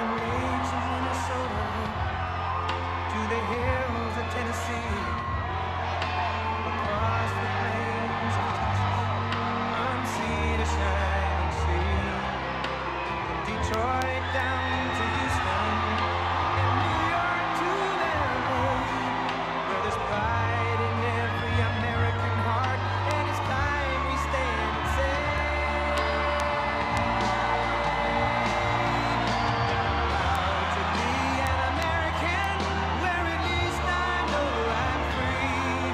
the lakes of Minnesota to the hills of Tennessee, across the plains of Texas, from sea to shining sea, from Detroit down to Houston, and New York to LA, where there's pride in every American heart, and it's time we stand and say, proud to be an American, where at least I know I'm free,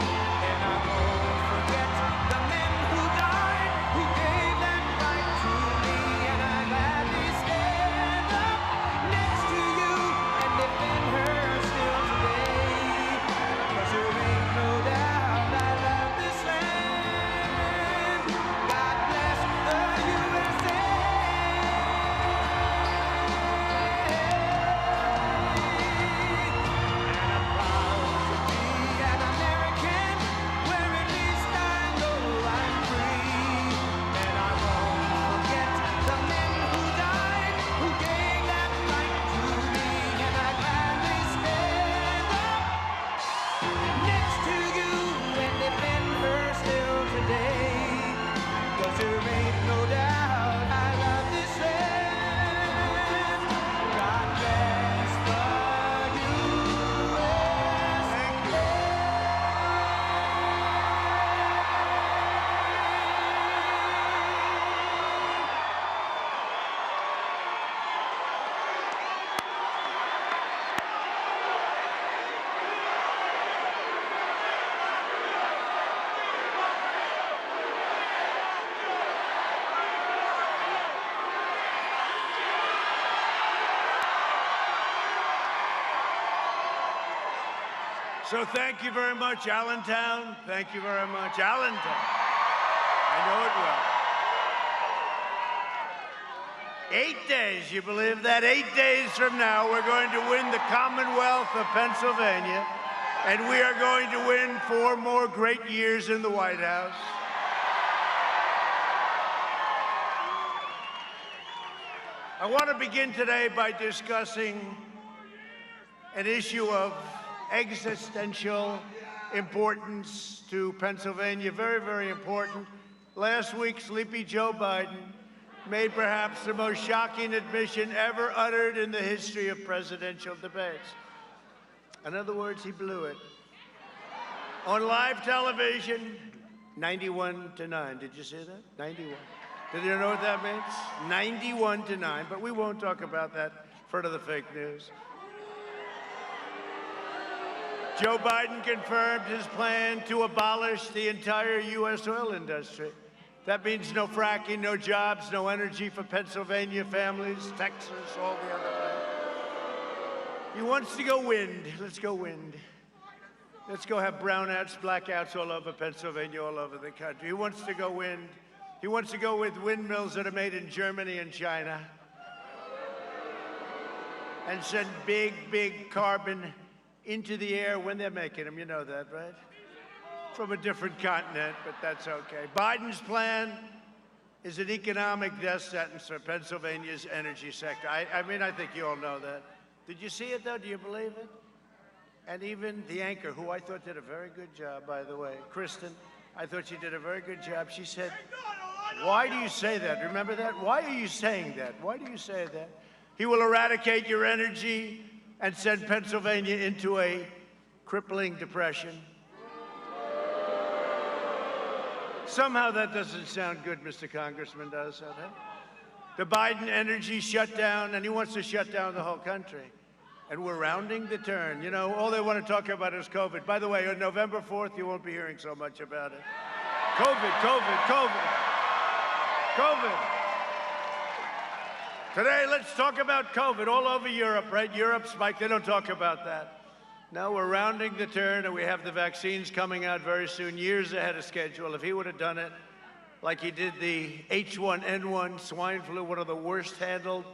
and I won't forget the men who died, who gave that right to me, and I gladly stand up next to you and defend her still today, 'cause there ain't no doubt I love this land. God bless the USA. And I'm proud to be an American, where at least I know I'm free, and I won't forget the men who died, who gave that right to me, and I gladly stand up next to you and defend her still today, 'cause there ain't no doubt I love this land. God bless the USA. So thank you very much, Allentown. Thank you very much, Allentown. I know it well. 8 days, you believe that? 8 days from now, we're going to win the Commonwealth of Pennsylvania, and we are going to win 4 more great years in the White House. I want to begin today by discussing an issue of existential importance to Pennsylvania, very, very important. Last week, sleepy Joe Biden made perhaps the most shocking admission ever uttered in the history of presidential debates. In other words, he blew it. On live television, 91-9. Did you see that? 91. Did you know what that means? 91-9, but we won't talk about that in front of the fake news. Joe Biden confirmed his plan to abolish the entire U.S. oil industry. That means no fracking, no jobs, no energy for Pennsylvania families, Texas, all the other places. He wants to go wind. Let's go wind. Let's go have brownouts, blackouts all over Pennsylvania, all over the country. He wants to go wind. He wants to go with windmills that are made in Germany and China and send big, big carbon into the air when they're making them. You know that, right? From a different continent, but that's okay. Biden's plan is an economic death sentence for Pennsylvania's energy sector. I mean, I think you all know that. Did you see it, though? Do you believe it? And even the anchor, who I thought did a very good job, by the way, Kristen, I thought she did a very good job. She said, "Why do you say that?" Remember that? Why are you saying that? Why do you say that? He will eradicate your energy and send Pennsylvania into a crippling depression. Somehow that doesn't sound good, Mr. Congressman, does it? The Biden energy shutdown, and he wants to shut down the whole country. And we're rounding the turn. You know, all they want to talk about is COVID. By the way, on November 4th, you won't be hearing so much about it. COVID, COVID, COVID, COVID. Today, let's talk about COVID all over Europe, right? Europe spiked. They don't talk about that. Now we're rounding the turn, and we have the vaccines coming out very soon, years ahead of schedule. If he would have done it like he did the H1N1 swine flu, one of the worst handled,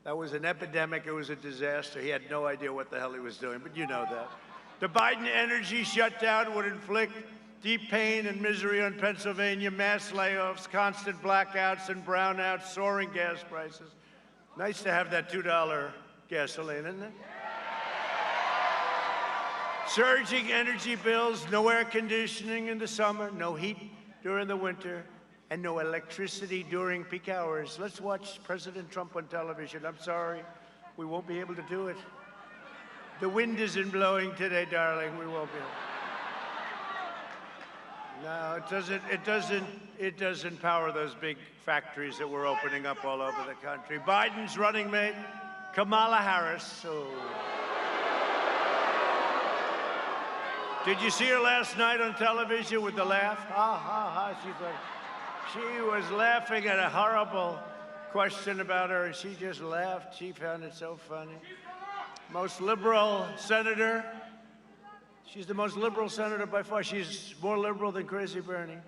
that was an epidemic. It was a disaster. He had no idea what the hell he was doing, but you know that. The Biden energy shutdown would inflict deep pain and misery on Pennsylvania, mass layoffs, constant blackouts and brownouts, soaring gas prices. Nice to have that $2 gasoline, isn't it? Surging energy bills, no air conditioning in the summer, no heat during the winter, and no electricity during peak hours. Let's watch President Trump on television. I'm sorry, we won't be able to do it. The wind isn't blowing today, darling. We won't be. No, it doesn't power those big factories that we're opening up all over the country. Biden's running mate, Kamala Harris. Oh. Did you see her last night on television with the laugh? Ha, ha, ha. She was laughing at a horrible question about her, and she just laughed. She found it so funny. Most liberal senator. She's the most liberal senator by far. She's more liberal than Crazy Bernie.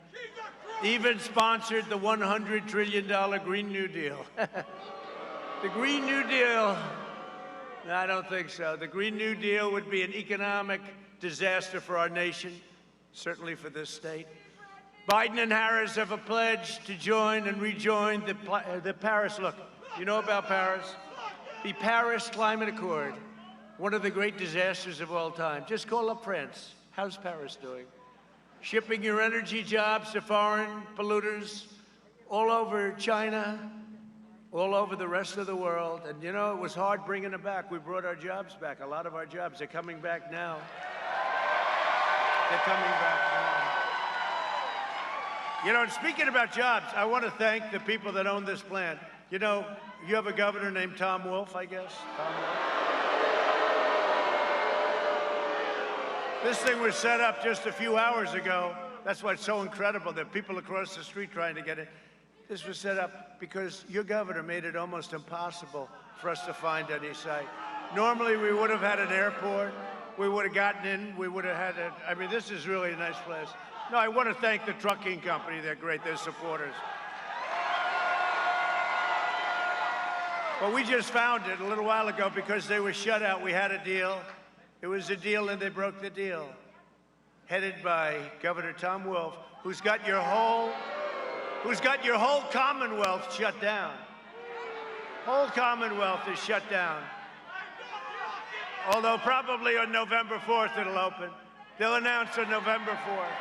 Even sponsored the $100 trillion Green New Deal. The Green New Deal, no, I don't think so. The Green New Deal would be an economic disaster for our nation, certainly for this state. Biden and Harris have a pledge to join and rejoin the Paris, look, you know about Paris? The Paris Climate Accord, one of the great disasters of all time. Just call up France. How's Paris doing? Shipping your energy jobs to foreign polluters all over China, all over the rest of the world. And you know, it was hard bringing them back. We brought our jobs back. A lot of our jobs are coming back now. They're coming back now. You know, and speaking about jobs, I want to thank the people that own this plant. You know, you have a governor named Tom Wolf, I guess. Tom Wolf. This thing was set up just a few hours ago. That's why it's so incredible that people across the street trying to get it. This was set up because your governor made it almost impossible for us to find any site. Normally, we would have had an airport. We would have gotten in. We would have had it. I mean, this is really a nice place. No, I want to thank the trucking company. They're great. They're supporters. Well, we just found it a little while ago because they were shut out. We had a deal. It was a deal, and they broke the deal. Headed by Governor Tom Wolf, who's got your whole Commonwealth shut down. Whole Commonwealth is shut down. Although probably on November 4th it'll open. They'll announce on November 4th.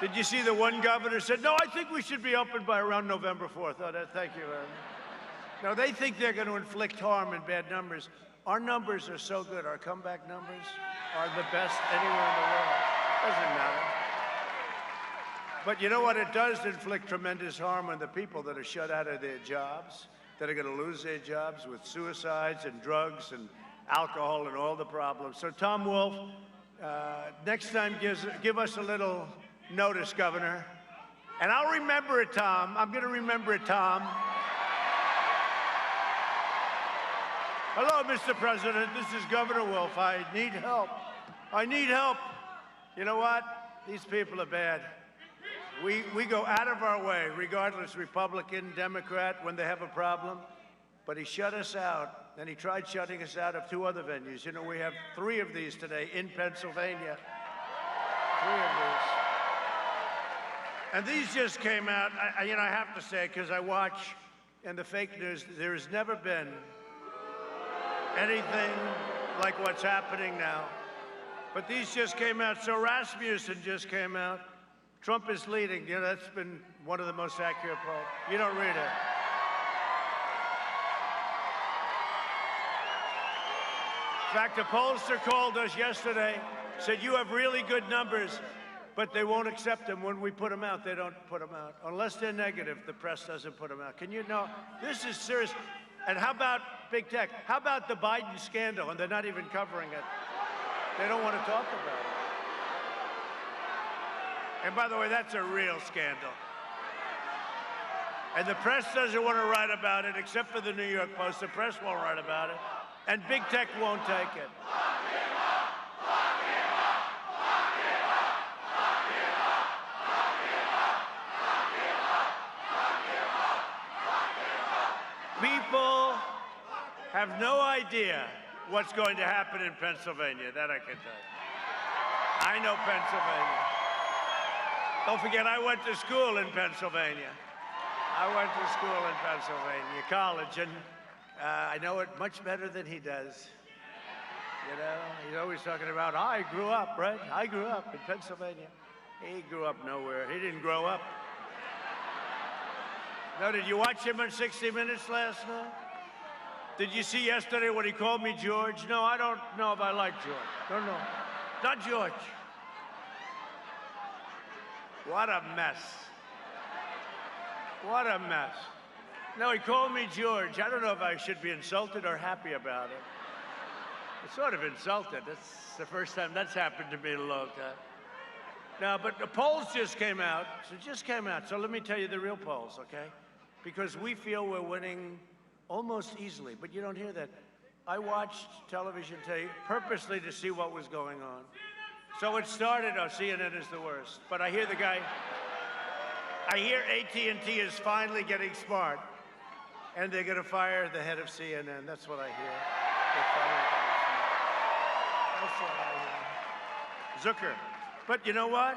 Did you see the one governor said, no, I think we should be open by around November 4th. Oh, thank you very much. No, they think they're going to inflict harm and bad numbers. Our numbers are so good. Our comeback numbers are the best anywhere in the world. Doesn't matter. But you know what? It does inflict tremendous harm on the people that are shut out of their jobs, that are going to lose their jobs with suicides and drugs and alcohol and all the problems. So Tom Wolf, next time give us a little notice, Governor. And I'll remember it, Tom. I'm going to remember it, Tom. Hello, Mr. President. This is Governor Wolf. I need help. I need help. You know what? These people are bad. We go out of our way, regardless, Republican, Democrat, when they have a problem. But he shut us out, and he tried shutting us out of 2 other venues. You know, we have 3 of these today in Pennsylvania. 3 of these. And these just came out, I have to say, because I watch in the fake news, there has never been anything like what's happening now. But these just came out. So Rasmussen just came out. Trump is leading. You know, that's been one of the most accurate polls. You don't read it. In fact, a pollster called us yesterday, said, you have really good numbers, but they won't accept them when we put them out. They don't put them out. Unless they're negative, the press doesn't put them out. Can you know? This is serious. And how about big tech? How about the Biden scandal? And they're not even covering it. They don't want to talk about it. And by the way, that's a real scandal. And the press doesn't want to write about it, except for the New York Post. The press won't write about it. And big tech won't take it. People have no idea what's going to happen in Pennsylvania. That I can tell you. I know Pennsylvania. Don't forget, I went to school in Pennsylvania. I went to school in Pennsylvania, college, and I know it much better than he does. You know, he's always talking about, I grew up, right? I grew up in Pennsylvania. He grew up nowhere. He didn't grow up. No, did you watch him on 60 Minutes last night? Did you see yesterday when he called me George? No, I don't know if I like George. No, not George. What a mess. What a mess. No, he called me George. I don't know if I should be insulted or happy about it. I'm sort of insulted. That's the first time that's happened to me in a long time. No, but the polls just came out. So let me tell you the real polls, okay? Because we feel we're winning almost easily, but you don't hear that. I watched television today purposely to see what was going on. So it started, CNN is the worst, but I hear AT&T is finally getting smart, and they're going to fire the head of CNN. That's what I hear. That's what I hear. Zucker. But you know what?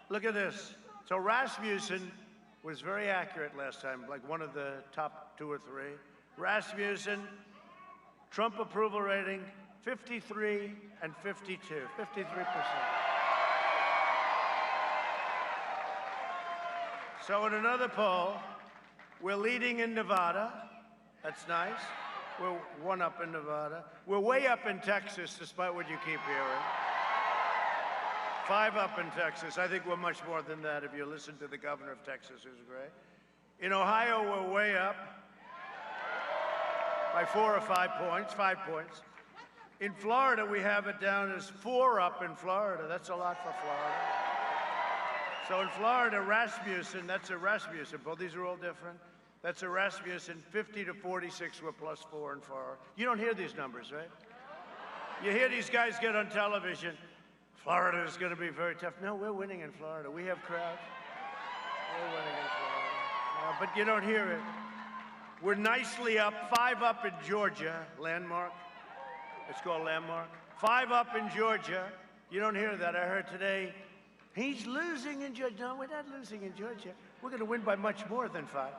Look at this. So Rasmussen was very accurate last time, like one of the top 2 or 3. Rasmussen, Trump approval rating, 53 and 52, 53%. So in another poll, we're leading in Nevada. That's nice. We're 1 up in Nevada. We're way up in Texas, despite what you keep hearing. 5 up in Texas. I think we're much more than that if you listen to the governor of Texas, who's great. In Ohio, we're way up by 4 or 5 points, 5 points. In Florida, we have it down as 4 up in Florida. That's a lot for Florida. So in Florida, Rasmussen, that's a Rasmussen poll. These are all different. That's a Rasmussen, 50 to 46, we're +4 in Florida. You don't hear these numbers, right? You hear these guys get on television. Florida is going to be very tough. No, we're winning in Florida. We have crowds. We're winning in Florida. But you don't hear it. We're nicely up, 5 up in Georgia, landmark. It's called landmark. 5 up in Georgia. You don't hear that. I heard today, he's losing in Georgia. No, we're not losing in Georgia. We're going to win by much more than 5.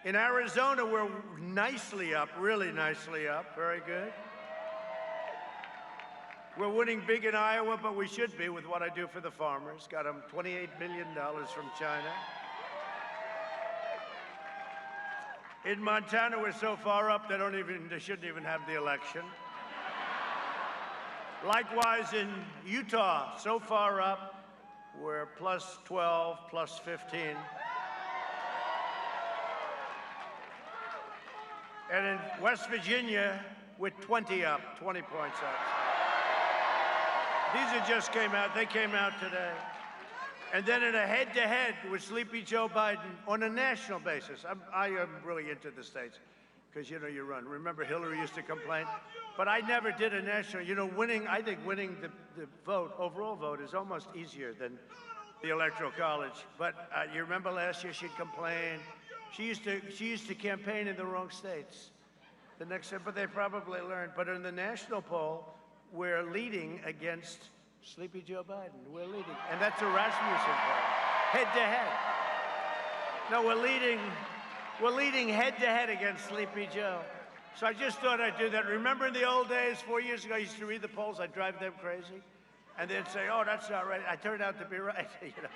In Arizona, we're nicely up, really nicely up. Very good. We're winning big in Iowa, but we should be with what I do for the farmers. Got them $28 billion from China. In Montana, we're so far up, they shouldn't even have the election. Likewise, in Utah, so far up, we're +12, +15. And in West Virginia, we're 20 up, 20 points up. These just came out. They came out today. And then in a head-to-head with Sleepy Joe Biden on a national basis. I am really into the states because, you know, you run. Remember, Hillary used to complain. But I never did a national. You know, I think winning the vote, overall vote, is almost easier than the Electoral College. But you remember last year she'd complain. She used to campaign in the wrong states. The next, but they probably learned. But in the national poll, we're leading against Sleepy Joe Biden. We're leading. And that's a Rasmussen poll, head-to-head. No, we're leading head-to-head against Sleepy Joe. So I just thought I'd do that. Remember in the old days, 4 years ago, I used to read the polls. I'd drive them crazy. And they'd say, oh, that's not right. I turned out to be right. You know.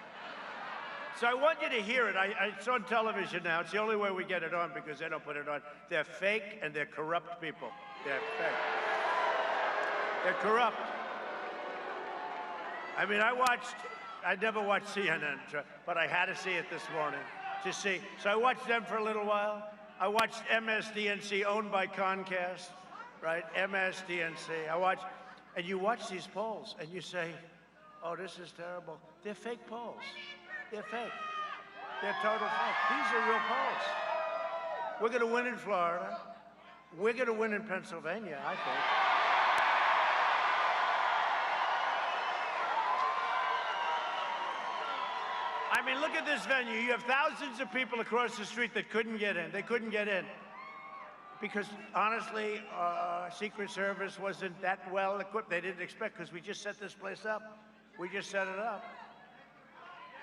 So I want you to hear it. It's on television now. It's the only way we get it on because they don't put it on. They're fake and they're corrupt people. They're fake. They're corrupt. I mean, I never watched CNN, but I had to see it this morning to see. So I watched them for a little while. I watched MSDNC, owned by Comcast, right? MSDNC. And you watch these polls and you say, oh, this is terrible. They're fake polls. They're fake. They're total fake. These are real polls. We're going to win in Florida. We're going to win in Pennsylvania, I think. I mean, look at this venue. You have thousands of people across the street that couldn't get in. They couldn't get in because, honestly, Secret Service wasn't that well equipped. They didn't expect because we just set this place up. We just set it up.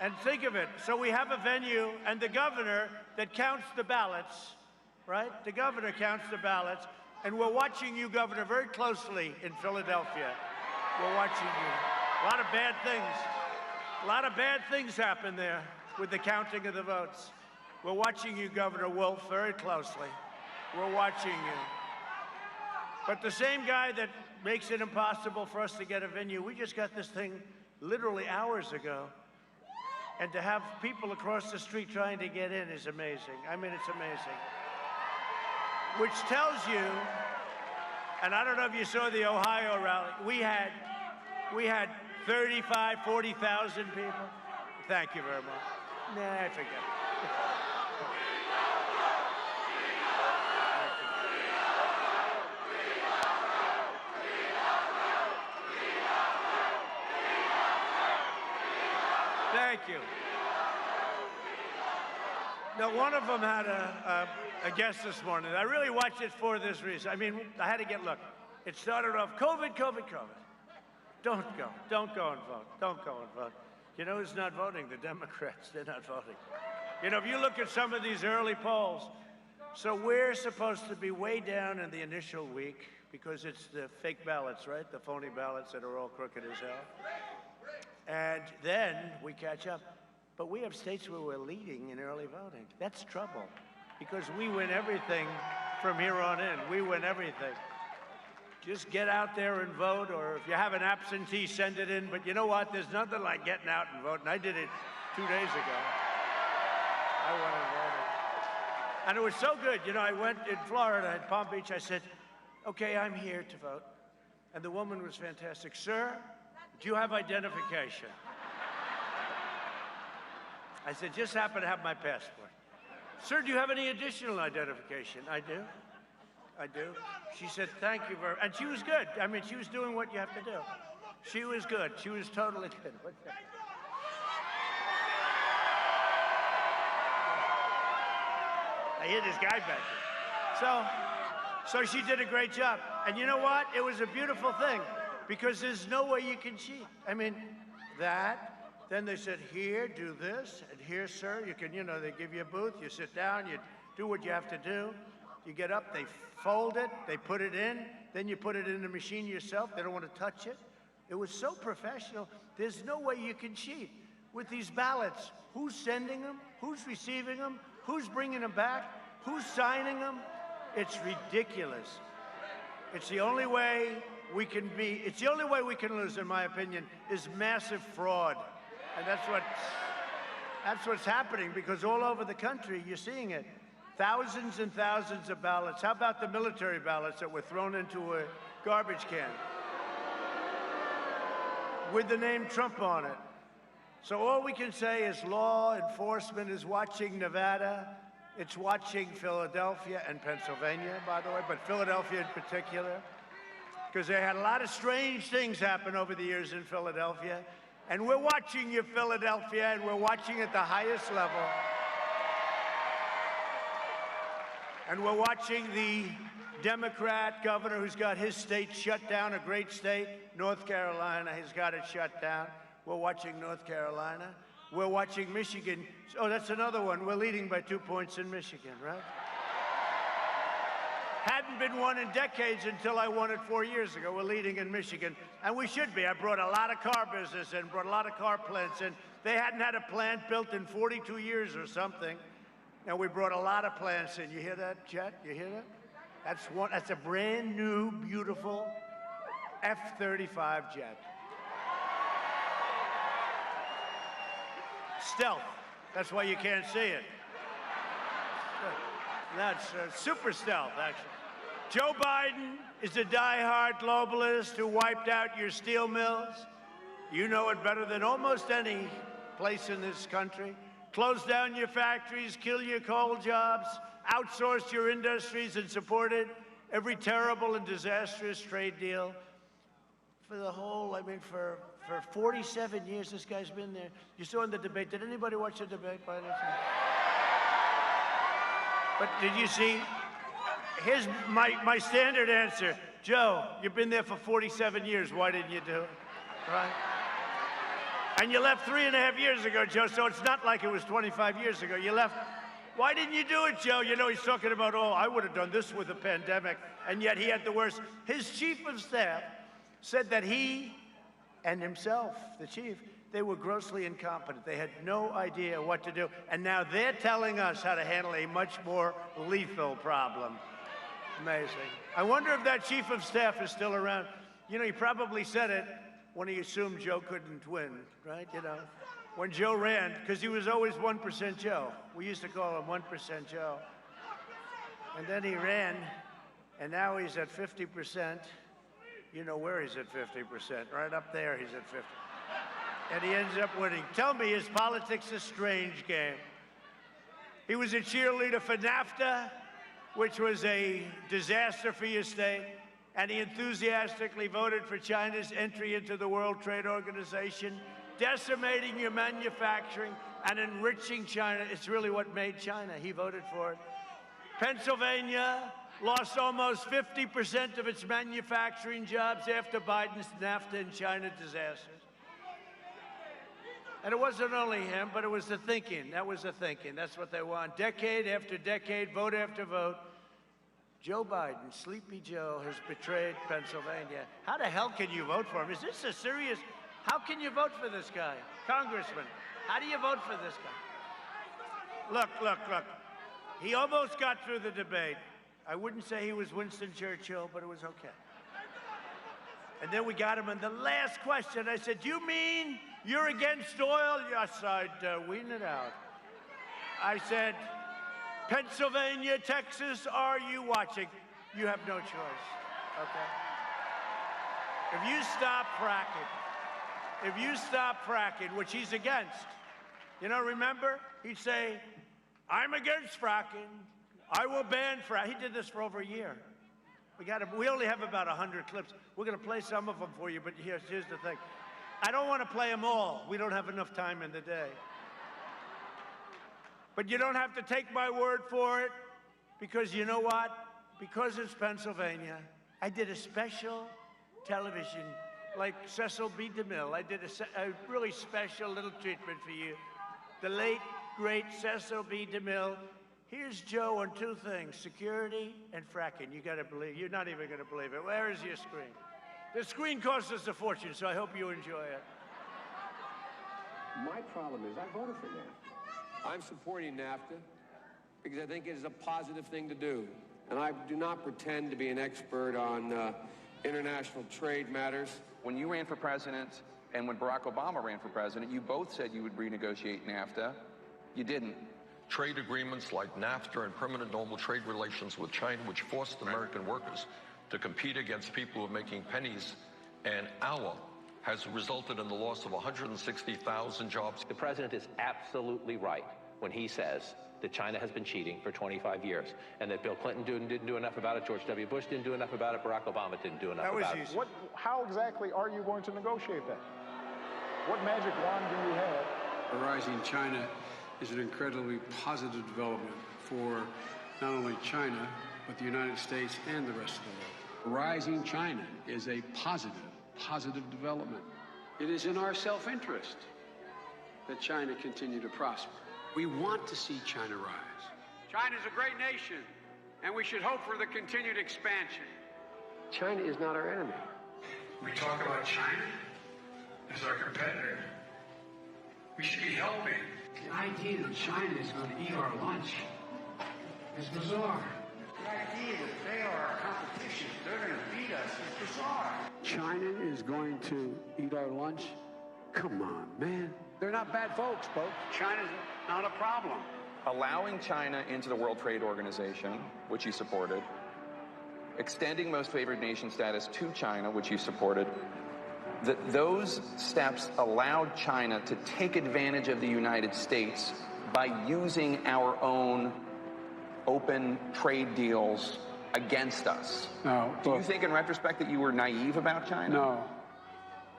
And think of it. So we have a venue and the governor that counts the ballots, right? The governor counts the ballots. And we're watching you, Governor, very closely in Philadelphia. We're watching you. A lot of bad things happen there with the counting of the votes. We're watching you, Governor Wolf, very closely. We're watching you. But the same guy that makes it impossible for us to get a venue, we just got this thing literally hours ago. And to have people across the street trying to get in is amazing. I mean, it's amazing. Which tells you, and I don't know if you saw the Ohio rally, we had 35, 40,000 people. Thank you very much. Nah, I forget it. Thank you. Now, one of them had a guest this morning. I really watched it for this reason. I mean, I had to get, look, it started off COVID. Don't go and vote. Don't go and vote. You know who's not voting? The Democrats. They're not voting. You know, if you look at some of these early polls, so we're supposed to be way down in the initial week because it's the fake ballots, right? The phony ballots that are all crooked as hell. And then we catch up. But we have states where we're leading in early voting. That's trouble, because we win everything from here on in. We win everything. Just get out there and vote, or if you have an absentee, send it in. But you know what? There's nothing like getting out and voting. I did it 2 days ago. I went and voted. And it was so good. You know, I went in Florida, at Palm Beach. I said, okay, I'm here to vote. And the woman was fantastic. Sir, do you have identification? I said, just happen to have my passport. Sir, do you have any additional identification? I do. I do. She said, thank you very much. And she was good. I mean, she was doing what you have to do. She was good. She was totally good. I hear this guy back there. So she did a great job. And you know what? It was a beautiful thing, because there's no way you can cheat. I mean, that. Then they said, here, do this, and here, sir, you can, you know, they give you a booth, you sit down, you do what you have to do. You get up, they fold it, they put it in, then you put it in the machine yourself. They don't want to touch it. It was so professional. There's no way you can cheat with these ballots. Who's sending them? Who's receiving them? Who's bringing them back? Who's signing them? It's ridiculous. It's the only way we can lose, in my opinion, is massive fraud. And that's what's happening, because all over the country, you're seeing it. Thousands and thousands of ballots. How about the military ballots that were thrown into a garbage can with the name Trump on it? So all we can say is law enforcement is watching Nevada. It's watching Philadelphia and Pennsylvania, by the way, but Philadelphia in particular, because they had a lot of strange things happen over the years in Philadelphia. And we're watching you, Philadelphia, and we're watching at the highest level. And we're watching the Democrat governor who's got his state shut down, a great state, North Carolina, has got it shut down. We're watching North Carolina. We're watching Michigan. Oh, that's another one. We're leading by 2 points in Michigan, right? Hadn't been won in decades until I won it 4 years ago. We're leading in Michigan, and we should be. I brought a lot of car business in, brought a lot of car plants in. They hadn't had a plant built in 42 years or something, and we brought a lot of plants in. You hear that, Chet? You hear that? That's a brand new, beautiful F-35 jet. Stealth. That's why you can't see it. That's super stealth, actually. Joe Biden is a diehard globalist who wiped out your steel mills. You know it better than almost any place in this country. Closed down your factories, kill your coal jobs, outsourced your industries, and supported every terrible and disastrous trade deal. For the whole, for 47 years, this guy's been there. You saw in the debate. Did anybody watch the debate by any chance? But did you see? Here's my standard answer. Joe, you've been there for 47 years. Why didn't you do it? Right? And you left 3.5 years ago, Joe, so it's not like it was 25 years ago. You left. Why didn't you do it, Joe? You know, he's talking about, oh, I would have done this with the pandemic, and yet he had the worst. His chief of staff said that he and himself, the chief, they were grossly incompetent. They had no idea what to do. And now they're telling us how to handle a much more lethal problem. Amazing. I wonder if that chief of staff is still around. You know, he probably said it when he assumed Joe couldn't win, right? You know, when Joe ran, because he was always 1% Joe. We used to call him 1% Joe. And then he ran, and now he's at 50%. You know where he's at 50%, right up there he's at 50. And he ends up winning. Tell me, is politics a strange game? He was a cheerleader for NAFTA, which was a disaster for your state, and he enthusiastically voted for China's entry into the World Trade Organization, decimating your manufacturing and enriching China. It's really what made China. He voted for it. Pennsylvania lost almost 50% of its manufacturing jobs after Biden's NAFTA and China disasters. And it wasn't only him, but it was the thinking. That was the thinking. That's what they want. Decade after decade, vote after vote. Joe Biden, Sleepy Joe, has betrayed Pennsylvania. How the hell can you vote for him? Is this a serious... How can you vote for this guy? Congressman, how do you vote for this guy? Look. He almost got through the debate. I wouldn't say he was Winston Churchill, but it was okay. And then we got him in the last question. I said, you mean you're against oil? Yes, I'd wean it out. I said, Pennsylvania, Texas, are you watching? You have no choice, okay? If you stop fracking, which he's against, you know, remember? He'd say, I'm against fracking. I will ban fracking. He did this for over a year. We only have about 100 clips. We're going to play some of them for you, but here's the thing. I don't want to play them all. We don't have enough time in the day. But you don't have to take my word for it, because you know what? Because it's Pennsylvania, I did a special television, like Cecil B. DeMille. I did a really special little treatment for you. The late, great Cecil B. DeMille. Here's Joe on two things, security and fracking. You got to believe, you're not even going to believe it. Where is your screen? The screen costs us a fortune, so I hope you enjoy it. My problem is I voted for NAFTA. I'm supporting NAFTA because I think it is a positive thing to do. And I do not pretend to be an expert on international trade matters. When you ran for president and when Barack Obama ran for president, you both said you would renegotiate NAFTA. You didn't. Trade agreements like NAFTA and permanent normal trade relations with China, which forced American workers to compete against people who are making pennies an hour, has resulted in the loss of 160,000 jobs. The president is absolutely right when he says that China has been cheating for 25 years and that Bill Clinton didn't do enough about it, George W. Bush didn't do enough about it, Barack Obama didn't do enough about it. How exactly are you going to negotiate that? What magic wand do you have? A rising China is an incredibly positive development for not only China, but the United States and the rest of the world. Rising China is a positive development. It is in our self-interest that China continue to prosper. We want to see China rise. China is a great nation, and we should hope for the continued expansion. China is not our enemy. We talk about China as our competitor. We should be helping. The idea that China is going to eat our lunch is bizarre. The idea that they are our competition, they're going to beat us, is bizarre. China is going to eat our lunch? Come on, man. They're not bad folks, folks. China's not a problem. Allowing China into the World Trade Organization, which you supported, extending most favored nation status to China, which you supported, those steps allowed China to take advantage of the United States by using our own open trade deals against us. No. Do you think in retrospect that you were naive about China? No.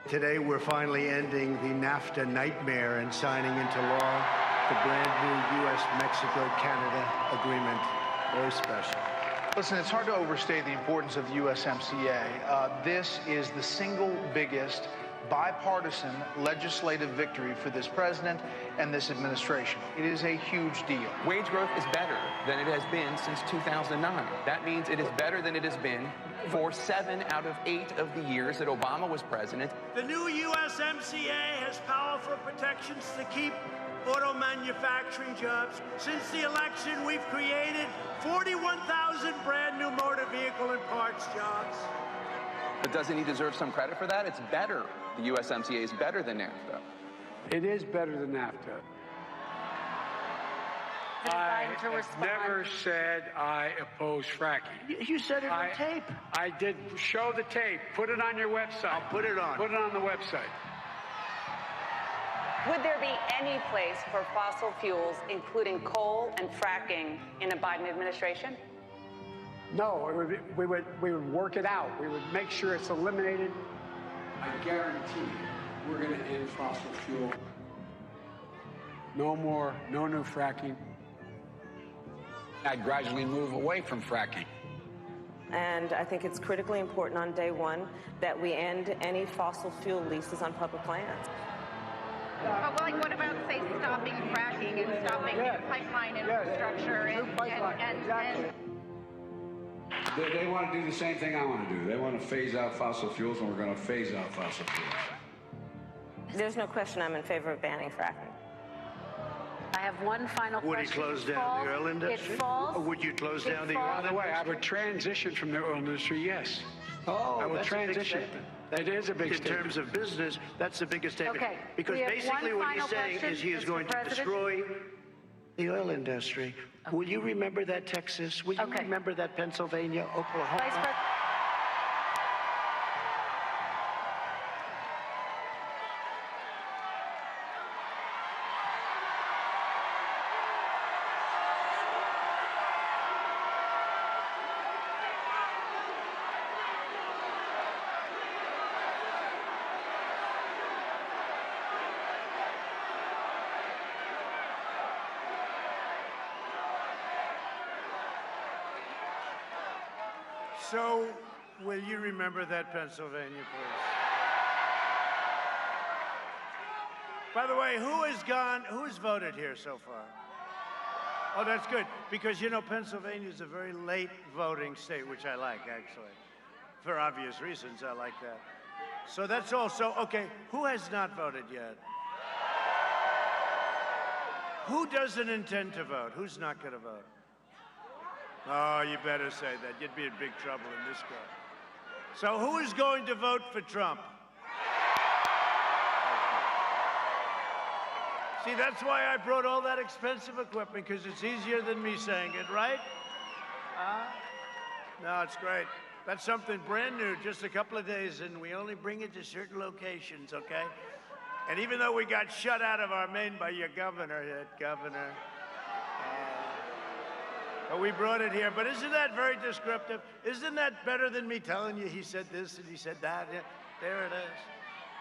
Today, we're finally ending the NAFTA nightmare and signing into law the brand new U.S.-Mexico-Canada agreement. Very special. Listen, it's hard to overstate the importance of the USMCA. This is the single biggest bipartisan legislative victory for this president and this administration. It is a huge deal. Wage growth is better than it has been since 2009. That means it is better than it has been for 7 out of 8 of the years that Obama was president. The new USMCA has powerful protections to keep auto manufacturing jobs. Since the election, we've created 41,000 brand new motor vehicle and parts jobs. But doesn't he deserve some credit for that? It's better. The USMCA is better than NAFTA. It is better than NAFTA. I have never said I oppose fracking. You said it on tape. I did. Show the tape. Put it on your website. I'll put it on. Put it on the website. Would there be any place for fossil fuels, including coal and fracking, in a Biden administration? No, we would work it out. We would make sure it's eliminated. I guarantee you, we're going to end fossil fuel. No more, no new fracking. I'd gradually move away from fracking. And I think it's critically important on day one that we end any fossil fuel leases on public lands. But like, what about, say, stopping fracking and stopping pipeline infrastructure and They want to do the same thing I want to do. They want to phase out fossil fuels, and we're going to phase out fossil fuels. There's no question I'm in favor of banning fracking. I have one final question. Would he close down the oil industry? It falls. Or would you close down the oil By the way, industry? I would transition from the oil industry, yes. Oh, I will that's transition. A big statement. It is a big In statement. terms of business, that's the biggest statement. Okay, Because we have basically one what he's final saying question, is he is Mr. going to President. destroy the oil industry. Will you remember that, Texas? Will you remember that, Pennsylvania, Oklahoma? Vice President. So, will you remember that, Pennsylvania, please? By the way, who has voted here so far? Oh, that's good, because, you know, Pennsylvania is a very late voting state, which I like, actually. For obvious reasons, I like that. So that's all. So, okay, who has not voted yet? Who doesn't intend to vote? Who's not going to vote? Oh, you better say that. You'd be in big trouble in this court. So who is going to vote for Trump? See, that's why I brought all that expensive equipment, because it's easier than me saying it, right? No, it's great. That's something brand new, just a couple of days, and we only bring it to certain locations, okay? And even though we got shut out of our main by your governor, but we brought it here. But isn't that very descriptive? Isn't that better than me telling you he said this and he said that? Yeah, there it is.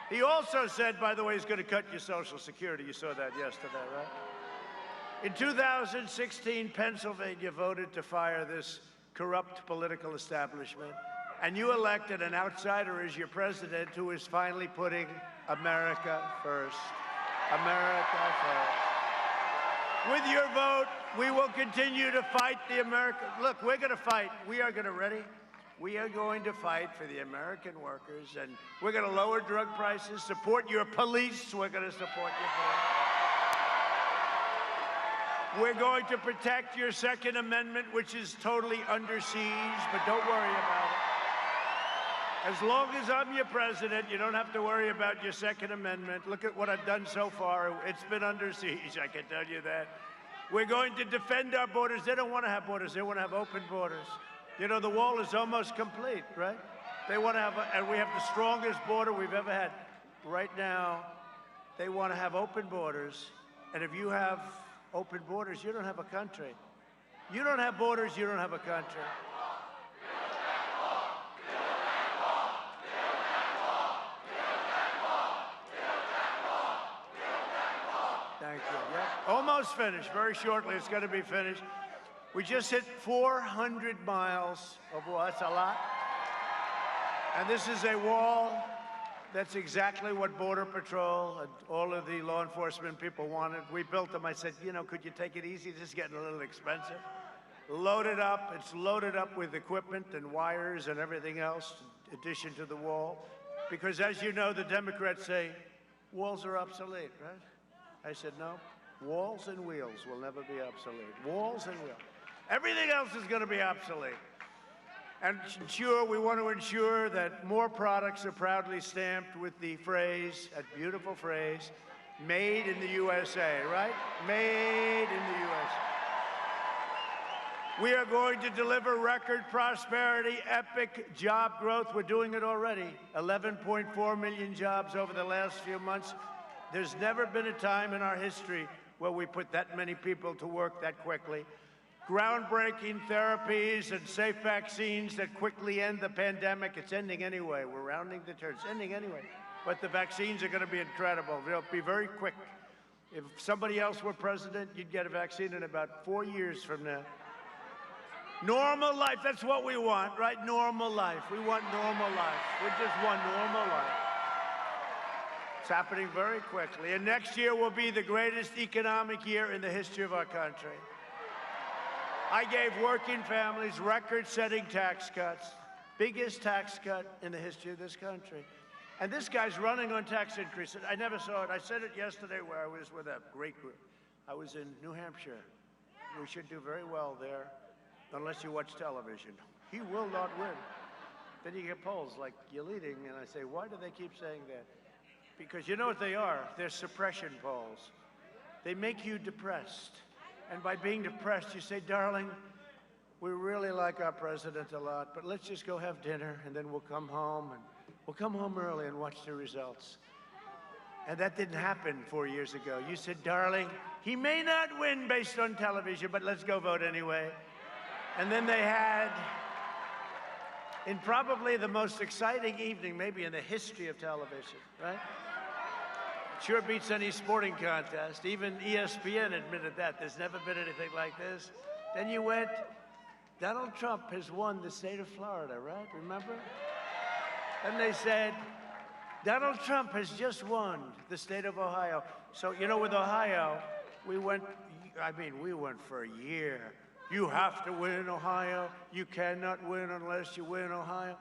He also said, by the way, he's going to cut your Social Security. You saw that yesterday, right? In 2016, Pennsylvania voted to fire this corrupt political establishment, and you elected an outsider as your president who is finally putting America first. America first. With your vote, we will continue to fight the American. Look, we're going to fight. We are going to ready. We are going to fight for the American workers, and we're going to lower drug prices, support your police. We're going to support your police. We're going to protect your Second Amendment, which is totally under siege, but don't worry about it. As long as I'm your president, you don't have to worry about your Second Amendment. Look at what I've done so far. It's been under siege, I can tell you that. We're going to defend our borders. They don't want to have borders. They want to have open borders. You know, the wall is almost complete, right? They want to have, and we have the strongest border we've ever had. Right now, they want to have open borders. And if you have open borders, you don't have a country. You don't have borders, you don't have a country. Thank you. Yeah. Almost finished. Very shortly, it's going to be finished. We just hit 400 miles of wall. That's a lot. And this is a wall That's exactly what Border Patrol and all of the law enforcement people wanted. We built them. I said, you know, could you take it easy? This is getting a little expensive. Loaded up. It's loaded up with equipment and wires and everything else, in addition to the wall. Because as you know, the Democrats say, walls are obsolete, right? I said, no, walls and wheels will never be obsolete. Walls and wheels. Everything else is going to be obsolete. And we want to ensure that more products are proudly stamped with the phrase, that beautiful phrase, made in the USA, right? Made in the USA. We are going to deliver record prosperity, epic job growth. We're doing it already. 11.4 million jobs over the last few months. There's never been a time in our history where we put that many people to work that quickly. Groundbreaking therapies and safe vaccines that quickly end the pandemic. It's ending anyway. We're rounding the turn. It's ending anyway. But the vaccines are going to be incredible. They'll be very quick. If somebody else were president, you'd get a vaccine in about 4 years from now. Normal life, that's what we want, right? Normal life. We want normal life. We just want normal life. It's happening very quickly. And next year will be the greatest economic year in the history of our country. I gave working families record-setting tax cuts, biggest tax cut in the history of this country. And this guy's running on tax increases. I never saw it. I said it yesterday where I was with a great group. I was in New Hampshire. We should do very well there, unless you watch television. He will not win. Then you get polls like, you're leading, and I say, why do they keep saying that? Because you know what they are? They're suppression polls. They make you depressed. And by being depressed, you say, darling, we really like our president a lot, but let's just go have dinner, and then we'll come home, and we'll come home early and watch the results. And that didn't happen 4 years ago. You said, darling, he may not win based on television, but let's go vote anyway. And then they had, in probably the most exciting evening, maybe in the history of television, right? Sure beats any sporting contest. Even ESPN admitted that. There's never been anything like this. Then you went, Donald Trump has won the state of Florida, right? Remember? And they said, Donald Trump has just won the state of Ohio. So, you know, with Ohio, we went for a year. You have to win in Ohio. You cannot win unless you win Ohio.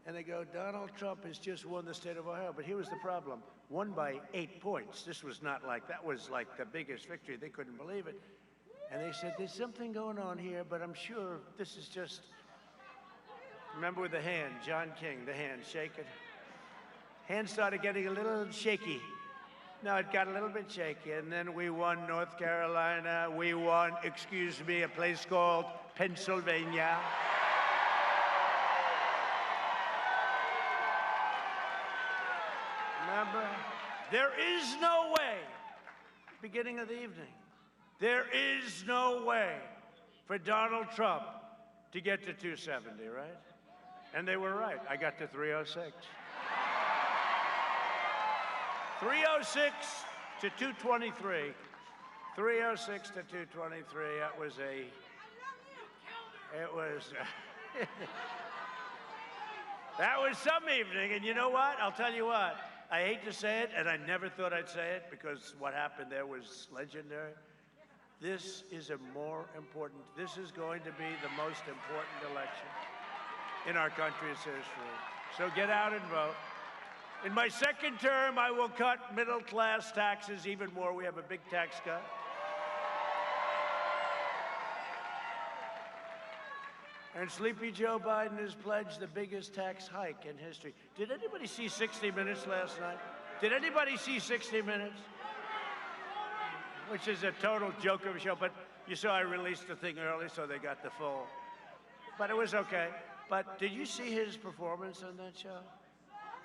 And they go, Donald Trump has just won the state of Ohio. But here was the problem. Won by 8 points. This was not like, that was like the biggest victory. They couldn't believe it. And they said, there's something going on here, but I'm sure this is just, remember with the hand, John King, the hand, shake it. Hand started getting a little shaky. No, it got a little bit shaky. And then we won North Carolina. We won, a place called Pennsylvania. Remember? There is no way, beginning of the evening, there is no way for Donald Trump to get to 270, right? And they were right. I got to 306. 306 to 223. 306 to 223. That was that was some evening. And you know what? I'll tell you what. I hate to say it, and I never thought I'd say it because what happened there was legendary. This is this is going to be the most important election in our country's history. So get out and vote. In my second term, I will cut middle-class taxes even more. We have a big tax cut. And Sleepy Joe Biden has pledged the biggest tax hike in history. Did anybody see 60 Minutes last night? Did anybody see 60 Minutes? Which is a total joke of a show, but you saw I released the thing early, so they got the full. But it was okay. But did you see his performance on that show?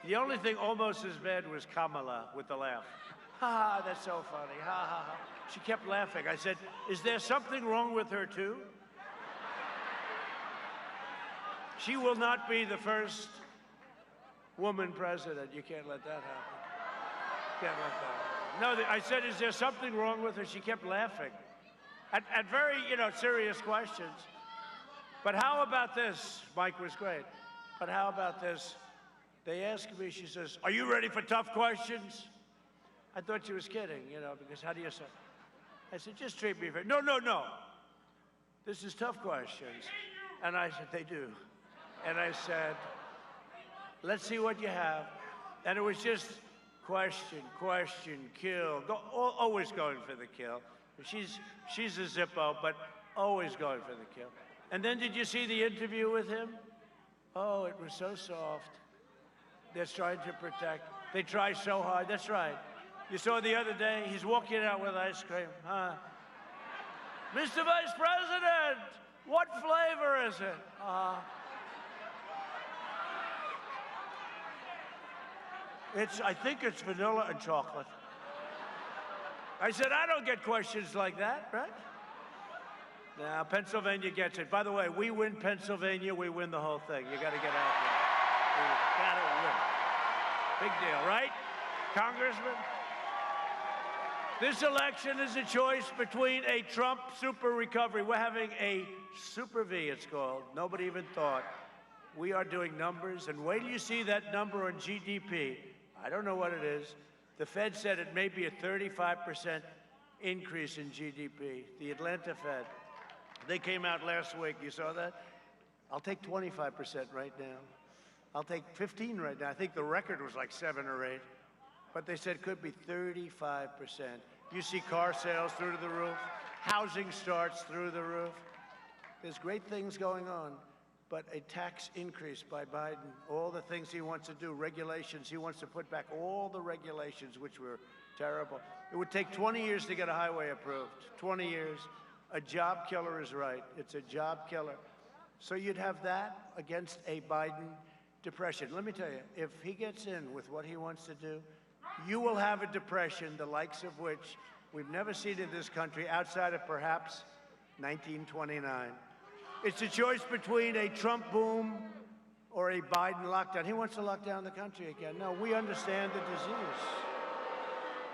The only thing almost as bad was Kamala with the laugh. Ha ha, that's so funny. Ha ha ha. She kept laughing. I said, is there something wrong with her too? She will not be the first woman president. You can't let that happen. Can't let that happen. No, I said, is there something wrong with her? She kept laughing at very, serious questions. But how about this? Mike was great. But how about this? They asked me, she says, "Are you ready for tough questions?" I thought she was kidding, you know, because how do you say? I said, "Just treat me fair." "No, no, no. This is tough questions." And I said, "They do." And I said, "Let's see what you have." And it was just question, kill, always going for the kill. She's a Zippo, but always going for the kill. And then did you see the interview with him? Oh, it was so soft. They're trying to protect. They try so hard. That's right. You saw the other day, he's walking out with ice cream. Mr. Vice President, what flavor is it? I think it's vanilla and chocolate. I said, I don't get questions like that, right? Now, Pennsylvania gets it. By the way, we win Pennsylvania, we win the whole thing. You got to get out there. You got to win. Big deal, right, Congressman? This election is a choice between a Trump super recovery. We're having a super V, it's called. Nobody even thought. We are doing numbers, and wait till you see that number on GDP. I don't know what it is. The Fed said it may be a 35% increase in GDP. The Atlanta Fed. They came out last week. You saw that? I'll take 25% right now. I'll take 15 right now. I think the record was like 7 or 8. But they said it could be 35%. You see car sales through the roof. Housing starts through the roof. There's great things going on. But a tax increase by Biden, all the things he wants to do, regulations, he wants to put back all the regulations, which were terrible. It would take 20 years to get a highway approved, 20 years. A job killer is right. It's a job killer. So you'd have that against a Biden depression. Let me tell you, if he gets in with what he wants to do, you will have a depression, the likes of which we've never seen in this country outside of perhaps 1929. It's a choice between a Trump boom or a Biden lockdown. He wants to lock down the country again. No, we understand the disease.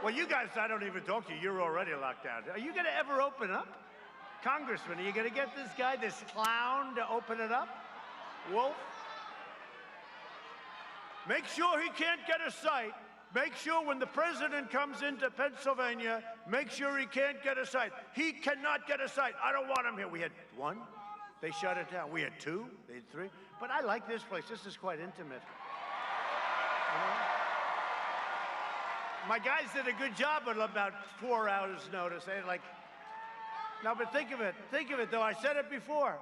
Well, you guys, I don't even talk to you. You're already locked down. Are you going to ever open up? Congressman, are you going to get this guy, this clown, to open it up? Wolf? Make sure he can't get a site. Make sure when the president comes into Pennsylvania, make sure he can't get a site. He cannot get a site. I don't want him here. We had 1. They shut it down. We had 2. They had 3. But I like this place. This is quite intimate. You know? My guys did a good job at about 4 hours notice. They had like, no, but think of it. Think of it, though. I said it before.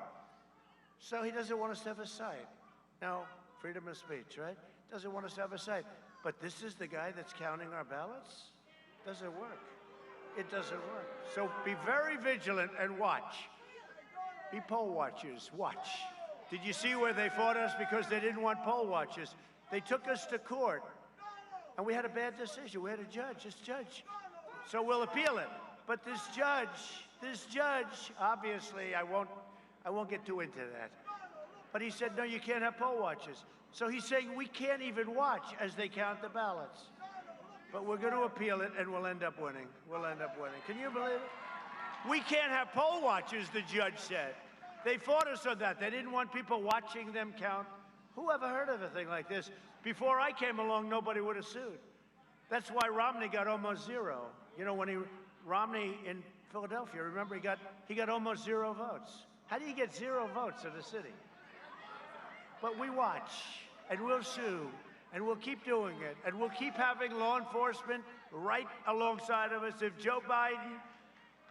So he doesn't want us to have a site. Now, freedom of speech, right? Doesn't want us to have a site. But this is the guy that's counting our ballots? Doesn't work. It doesn't work. So be very vigilant and watch. Be poll watchers. Watch. Did you see where they fought us because they didn't want poll watchers? They took us to court, and we had a bad decision. We had a judge, this judge. So we'll appeal it. But this judge, obviously, I won't get too into that. But he said, no, you can't have poll watchers. So he's saying we can't even watch as they count the ballots. But we're going to appeal it, and we'll end up winning. We'll end up winning. Can you believe it? We can't have poll watchers, the judge said. They fought us on that. They didn't want people watching them count. Who ever heard of a thing like this? Before I came along, nobody would have sued. That's why Romney got almost 0. You know, when Romney in Philadelphia, remember, he got almost 0 votes. How do you get 0 votes in a city? But we watch, and we'll sue, and we'll keep doing it, and we'll keep having law enforcement right alongside of us. If Joe Biden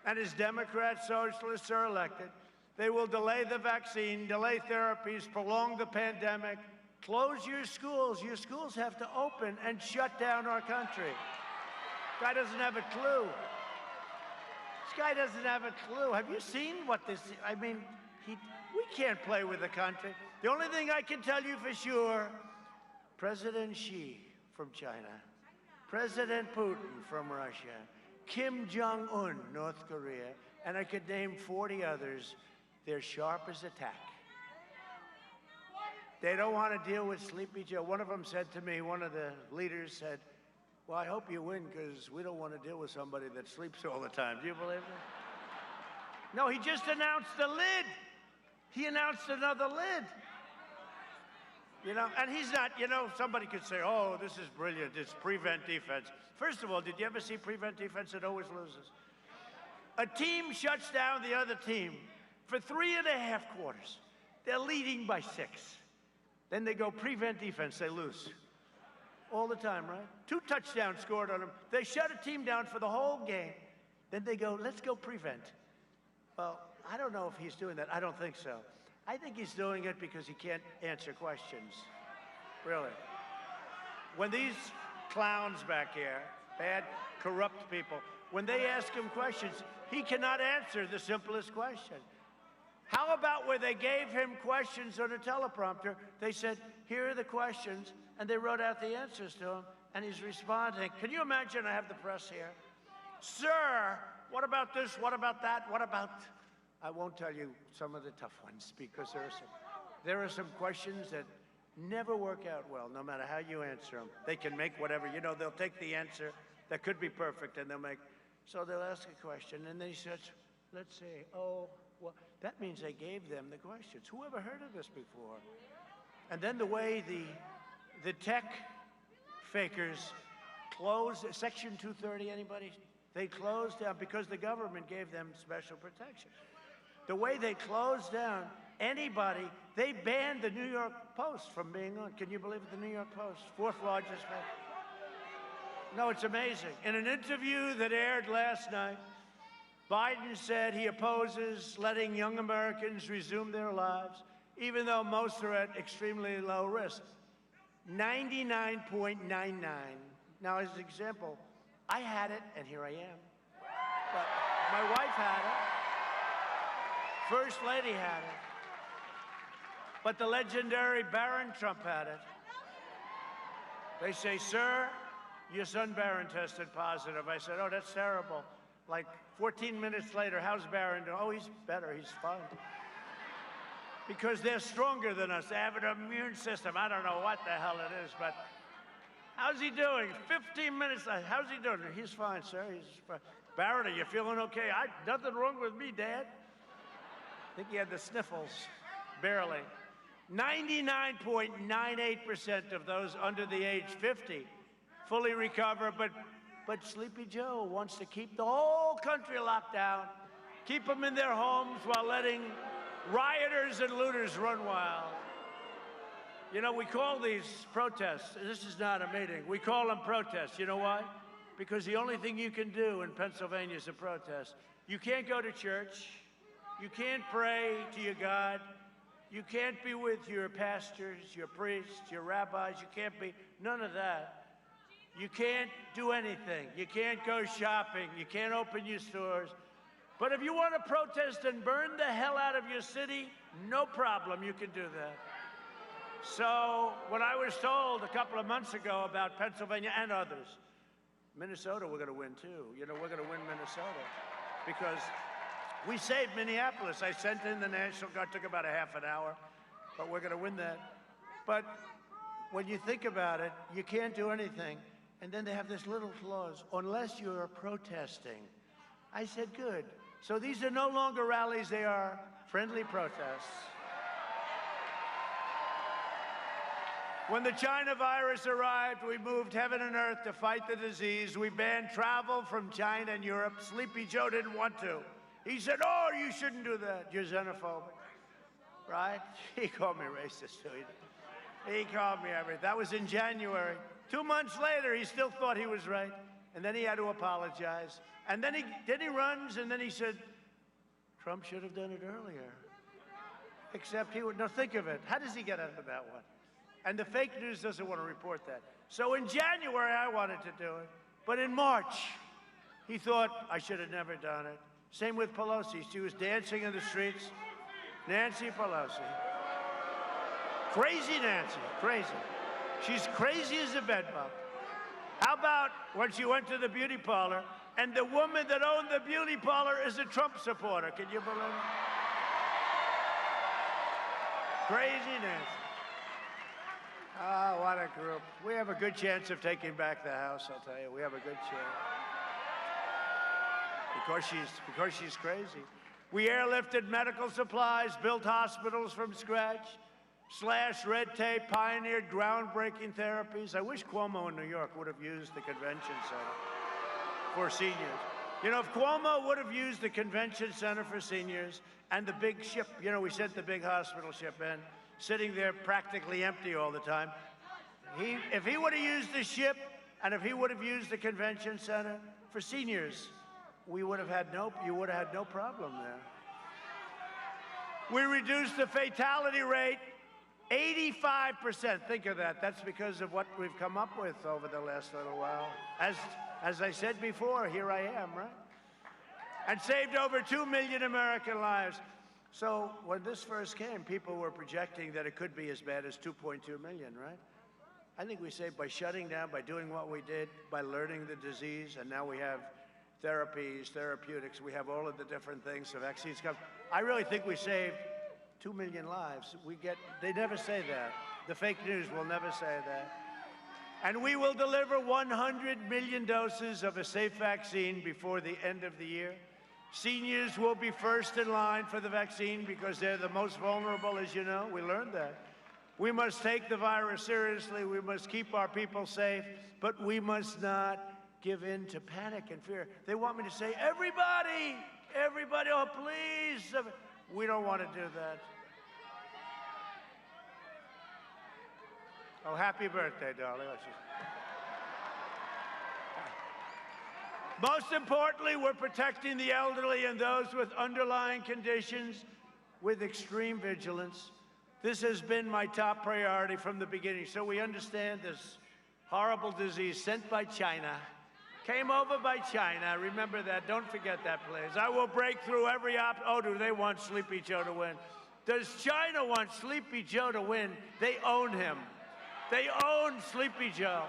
and his Democrat socialists are elected, they will delay the vaccine, delay therapies, prolong the pandemic, close your schools. Your schools have to open and shut down our country. Guy doesn't have a clue. This guy doesn't have a clue. Have you seen what this is? I mean, we can't play with the country. The only thing I can tell you for sure, President Xi from China, President Putin from Russia, Kim Jong-un, North Korea, and I could name 40 others, they're sharp as a tack. They don't want to deal with Sleepy Joe. One of them said to me, one of the leaders said, well, I hope you win because we don't want to deal with somebody that sleeps all the time. Do you believe that? No, he just announced the lid. He announced another lid. You know, and he's not, you know, somebody could say, oh, this is brilliant. It's prevent defense. First of all, did you ever see prevent defense? It always loses. A team shuts down the other team for 3.5 quarters. They're leading by 6. Then they go prevent defense, they lose. All the time, right? 2 touchdowns scored on them. They shut a team down for the whole game. Then they go, let's go prevent. Well, I don't know if he's doing that. I don't think so. I think he's doing it because he can't answer questions. Really. When these clowns back here, bad, corrupt people, when they ask him questions, he cannot answer the simplest question. How about where they gave him questions on a teleprompter? They said, here are the questions, and they wrote out the answers to him, and he's responding. Can you imagine? I have the press here. Sir, what about this? What about that? What about... I won't tell you some of the tough ones because there are some questions that never work out well, no matter how you answer them. They can make whatever, you know, they'll take the answer that could be perfect and they'll make, so they'll ask a question and they said, let's say, oh, well, that means they gave them the questions. Who ever heard of this before? And then the way the tech fakers closed, Section 230, anybody? They closed down because the government gave them special protection. The way they closed down anybody, they banned the New York Post from being on. Can you believe it? The New York Post, 4th largest paper. No, it's amazing. In an interview that aired last night, Biden said he opposes letting young Americans resume their lives, even though most are at extremely low risk. 99.99. Now, as an example, I had it, and here I am. But my wife had it. First Lady had it. But the legendary Barron Trump had it. They say, sir, your son Barron tested positive. I said, oh, that's terrible. Like 14 minutes later, how's Barron doing? Oh, he's better. He's fine. Because they're stronger than us. They have an immune system. I don't know what the hell it is, but how's he doing? 15 minutes later, how's he doing? He's fine, sir. He's fine. Barron, are you feeling okay? Nothing wrong with me, Dad. I think he had the sniffles, barely. 99.98% of those under the age 50 fully recover, but Sleepy Joe wants to keep the whole country locked down, keep them in their homes while letting rioters and looters run wild. You know, we call these protests, this is not a meeting, we call them protests. You know why? Because the only thing you can do in Pennsylvania is a protest. You can't go to church. You can't pray to your God. You can't be with your pastors, your priests, your rabbis. You can't be, none of that. You can't do anything. You can't go shopping. You can't open your stores. But if you want to protest and burn the hell out of your city, no problem, you can do that. So when I was told a couple of months ago about Pennsylvania and others, Minnesota, we're going to win too. You know, we're going to win Minnesota because we saved Minneapolis. I sent in the National Guard. Took about a half an hour, but we're going to win that. But when you think about it, you can't do anything. And then they have this little clause, unless you're protesting. I said, good. So these are no longer rallies. They are friendly protests. When the China virus arrived, we moved heaven and earth to fight the disease. We banned travel from China and Europe. Sleepy Joe didn't want to. He said, oh, you shouldn't do that. You're xenophobic, right? He called me racist, too. He called me everything. That was in January. 2 months later, he still thought he was right. And then he had to apologize. And then he runs, and then he said, Trump should have done it earlier. Except he would, no, think of it. How does he get out of that one? And the fake news doesn't want to report that. So in January, I wanted to do it. But in March, he thought I should have never done it. Same with Pelosi. She was dancing in the streets. Nancy Pelosi. Crazy Nancy, crazy. She's crazy as a bedbug. How about when she went to the beauty parlor, and the woman that owned the beauty parlor is a Trump supporter? Can you believe it? Crazy Nancy. Oh, what a group. We have a good chance of taking back the House, I'll tell you. We have a good chance. Because she's crazy. We airlifted medical supplies, built hospitals from scratch. slashed red tape, pioneered groundbreaking therapies. I wish Cuomo in New York would have used the convention center for seniors. You know, if Cuomo would have used the convention center for seniors and the big ship, you know, we sent the big hospital ship in, sitting there practically empty all the time. If he would have used the ship and if he would have used the convention center for seniors, you would have had no problem there. We reduced the fatality rate 85%. Think of that. That's because of what we've come up with over the last little while. As I said before, here I am, right? And saved over 2 million American lives. So when this first came, people were projecting that it could be as bad as 2.2 million, right? I think we saved by shutting down, by doing what we did, by learning the disease, and now we have therapies, therapeutics, we have all of the different things, the vaccines come. I really think we saved 2 million lives. They never say that. The fake news will never say that. And we will deliver 100 million doses of a safe vaccine before the end of the year. Seniors will be first in line for the vaccine because they're the most vulnerable, as you know. We learned that. We must take the virus seriously. We must keep our people safe, but we must not give in to panic and fear. They want me to say, everybody, oh, please. We don't want to do that. Oh, happy birthday, darling. Most importantly, we're protecting the elderly and those with underlying conditions with extreme vigilance. This has been my top priority from the beginning. So we understand this horrible disease sent by China, came over by China. Remember that. Don't forget that, please. I will break through every Oh, do they want Sleepy Joe to win? Does China want Sleepy Joe to win? They own him. They own Sleepy Joe.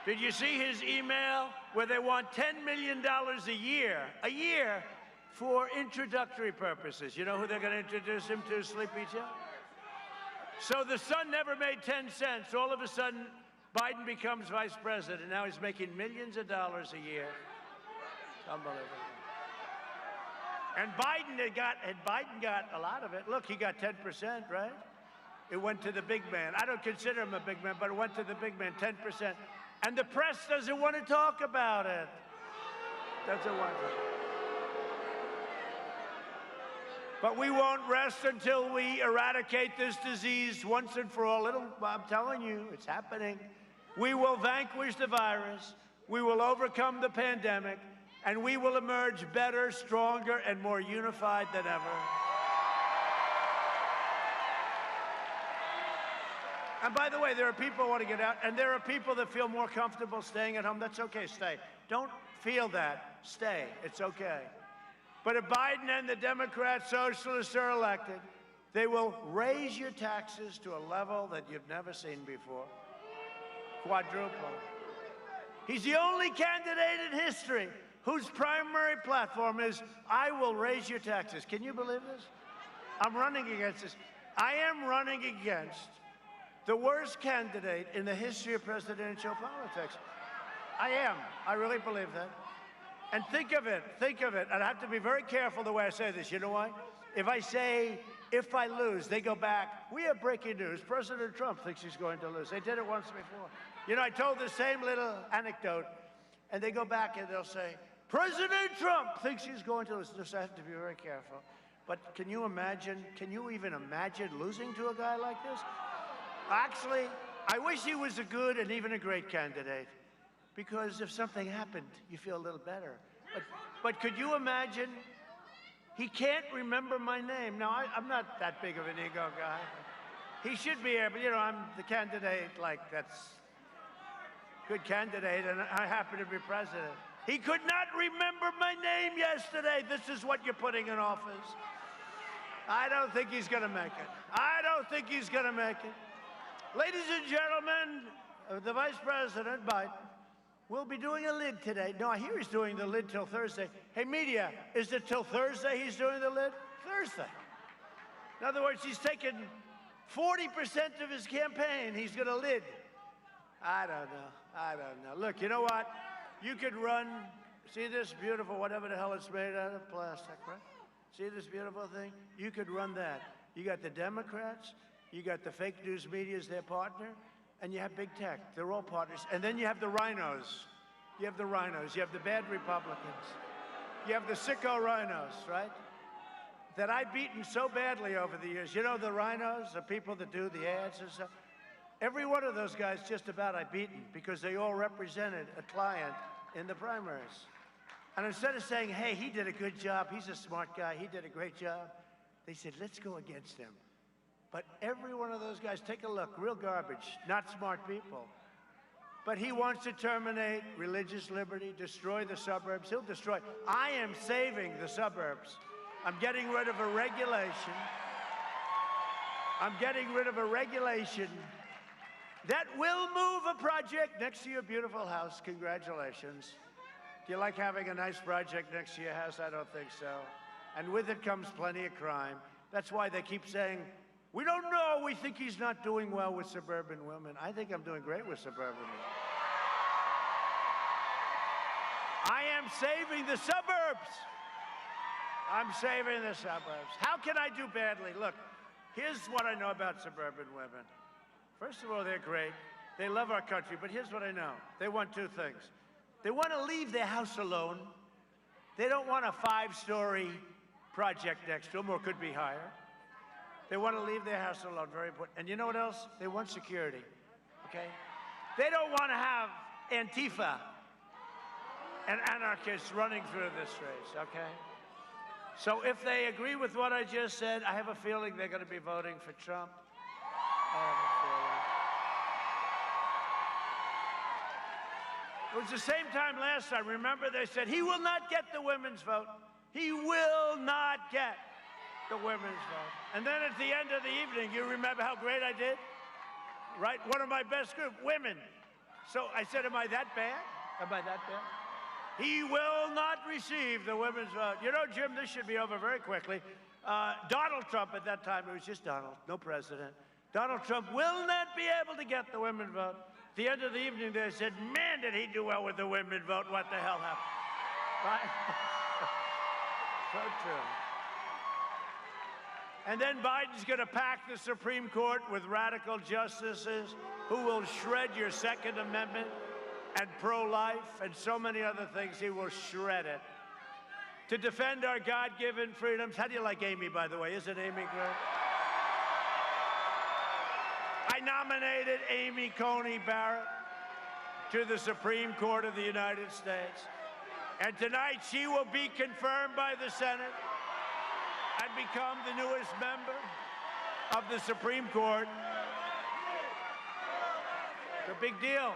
Did you see his email where they want $10 million a year for introductory purposes? You know who they're going to introduce him to, Sleepy Joe? So the son never made 10 cents. All of a sudden, Biden becomes vice president. Now he's making millions of dollars a year. Unbelievable. And Biden got a lot of it. Look, he got 10%, right? It went to the big man. I don't consider him a big man, but it went to the big man, 10%. And the press doesn't want to talk about it. Doesn't want to. But we won't rest until we eradicate this disease once and for all. I'm telling you, it's happening. We will vanquish the virus. We will overcome the pandemic. And we will emerge better, stronger, and more unified than ever. And by the way, there are people who want to get out, and there are people that feel more comfortable staying at home. That's okay, stay. Don't feel that. Stay. It's okay. But if Biden and the Democrat socialists are elected, they will raise your taxes to a level that you've never seen before. Quadruple. He's the only candidate in history whose primary platform is, I will raise your taxes. Can you believe this? I'm running against this. I am running against the worst candidate in the history of presidential politics. I am. I really believe that. And think of it, and I have to be very careful the way I say this. You know why? If I say, if I lose, they go back. We have breaking news. President Trump thinks he's going to lose. They did it once before. You know, I told the same little anecdote, and they go back and they'll say, President Trump thinks he's going to lose. Just have to be very careful. But can you even imagine losing to a guy like this? Actually, I wish he was a good and even a great candidate, because if something happened, you feel a little better. But could you imagine? He can't remember my name. Now, I'm not that big of an ego guy. He should be able, you know, I'm the candidate, that's good candidate, and I happen to be president. He could not remember my name yesterday. This is what you're putting in office. I don't think he's going to make it. I don't think he's going to make it. Ladies and gentlemen, the Vice President, Biden, will be doing a lid today. No, I hear he's doing the lid till Thursday. Hey, media, is it till Thursday he's doing the lid? Thursday. In other words, he's taken 40% of his campaign. He's going to lid. I don't know. Look, you know what? You could run, see this beautiful, whatever the hell it's made out of, plastic, right? See this beautiful thing? You could run that. You got the Democrats, You got the fake news media as their partner, and you have big tech. They're all partners. And then you have the rhinos. You have the rhinos. You have the bad Republicans. You have the sicko rhinos, right? That I've beaten so badly over the years. You know the rhinos, the people that do the ads and stuff? Every one of those guys just about I've beaten because they all represented a client in the primaries. And instead of saying, hey, he did a good job, he's a smart guy, he did a great job, they said, let's go against him. But every one of those guys, take a look, real garbage, not smart people. But he wants to terminate religious liberty, destroy the suburbs. He'll destroy. I am saving the suburbs. I'm getting rid of a regulation. I'm getting rid of a regulation that will move a project next to your beautiful house. Congratulations. Do you like having a nice project next to your house? I don't think so. And with it comes plenty of crime. That's why they keep saying, we don't know, we think he's not doing well with suburban women. I think I'm doing great with suburban women. I am saving the suburbs. I'm saving the suburbs. How can I do badly? Look, here's what I know about suburban women. First of all, they're great. They love our country, but here's what I know. They want two things. They want to leave their house alone. They don't want a 5-story project next to them, or could be higher. They want to leave their house alone, very important. And you know what else? They want security, okay? They don't want to have Antifa and anarchists running through the streets, okay? So if they agree with what I just said, I have a feeling they're going to be voting for Trump. I have a feeling. It was the same time last time. Remember, they said, he will not get the women's vote. He will not get the women's vote. And then at the end of the evening, you remember how great I did? Right? One of my best group, women. So I said, am I that bad? Am I that bad? He will not receive the women's vote. You know, Jim, this should be over very quickly. Donald Trump at that time, it was just Donald, no president. Donald Trump will not be able to get the women's vote. At the end of the evening, they said, man, did he do well with the women's vote. What the hell happened? Right? So true. And then Biden's going to pack the Supreme Court with radical justices who will shred your Second Amendment and pro-life and so many other things. He will shred it. To defend our God-given freedoms. How do you like Amy, by the way? Isn't Amy great? I nominated Amy Coney Barrett to the Supreme Court of the United States. And tonight she will be confirmed by the Senate and become the newest member of the Supreme Court. It's a big deal.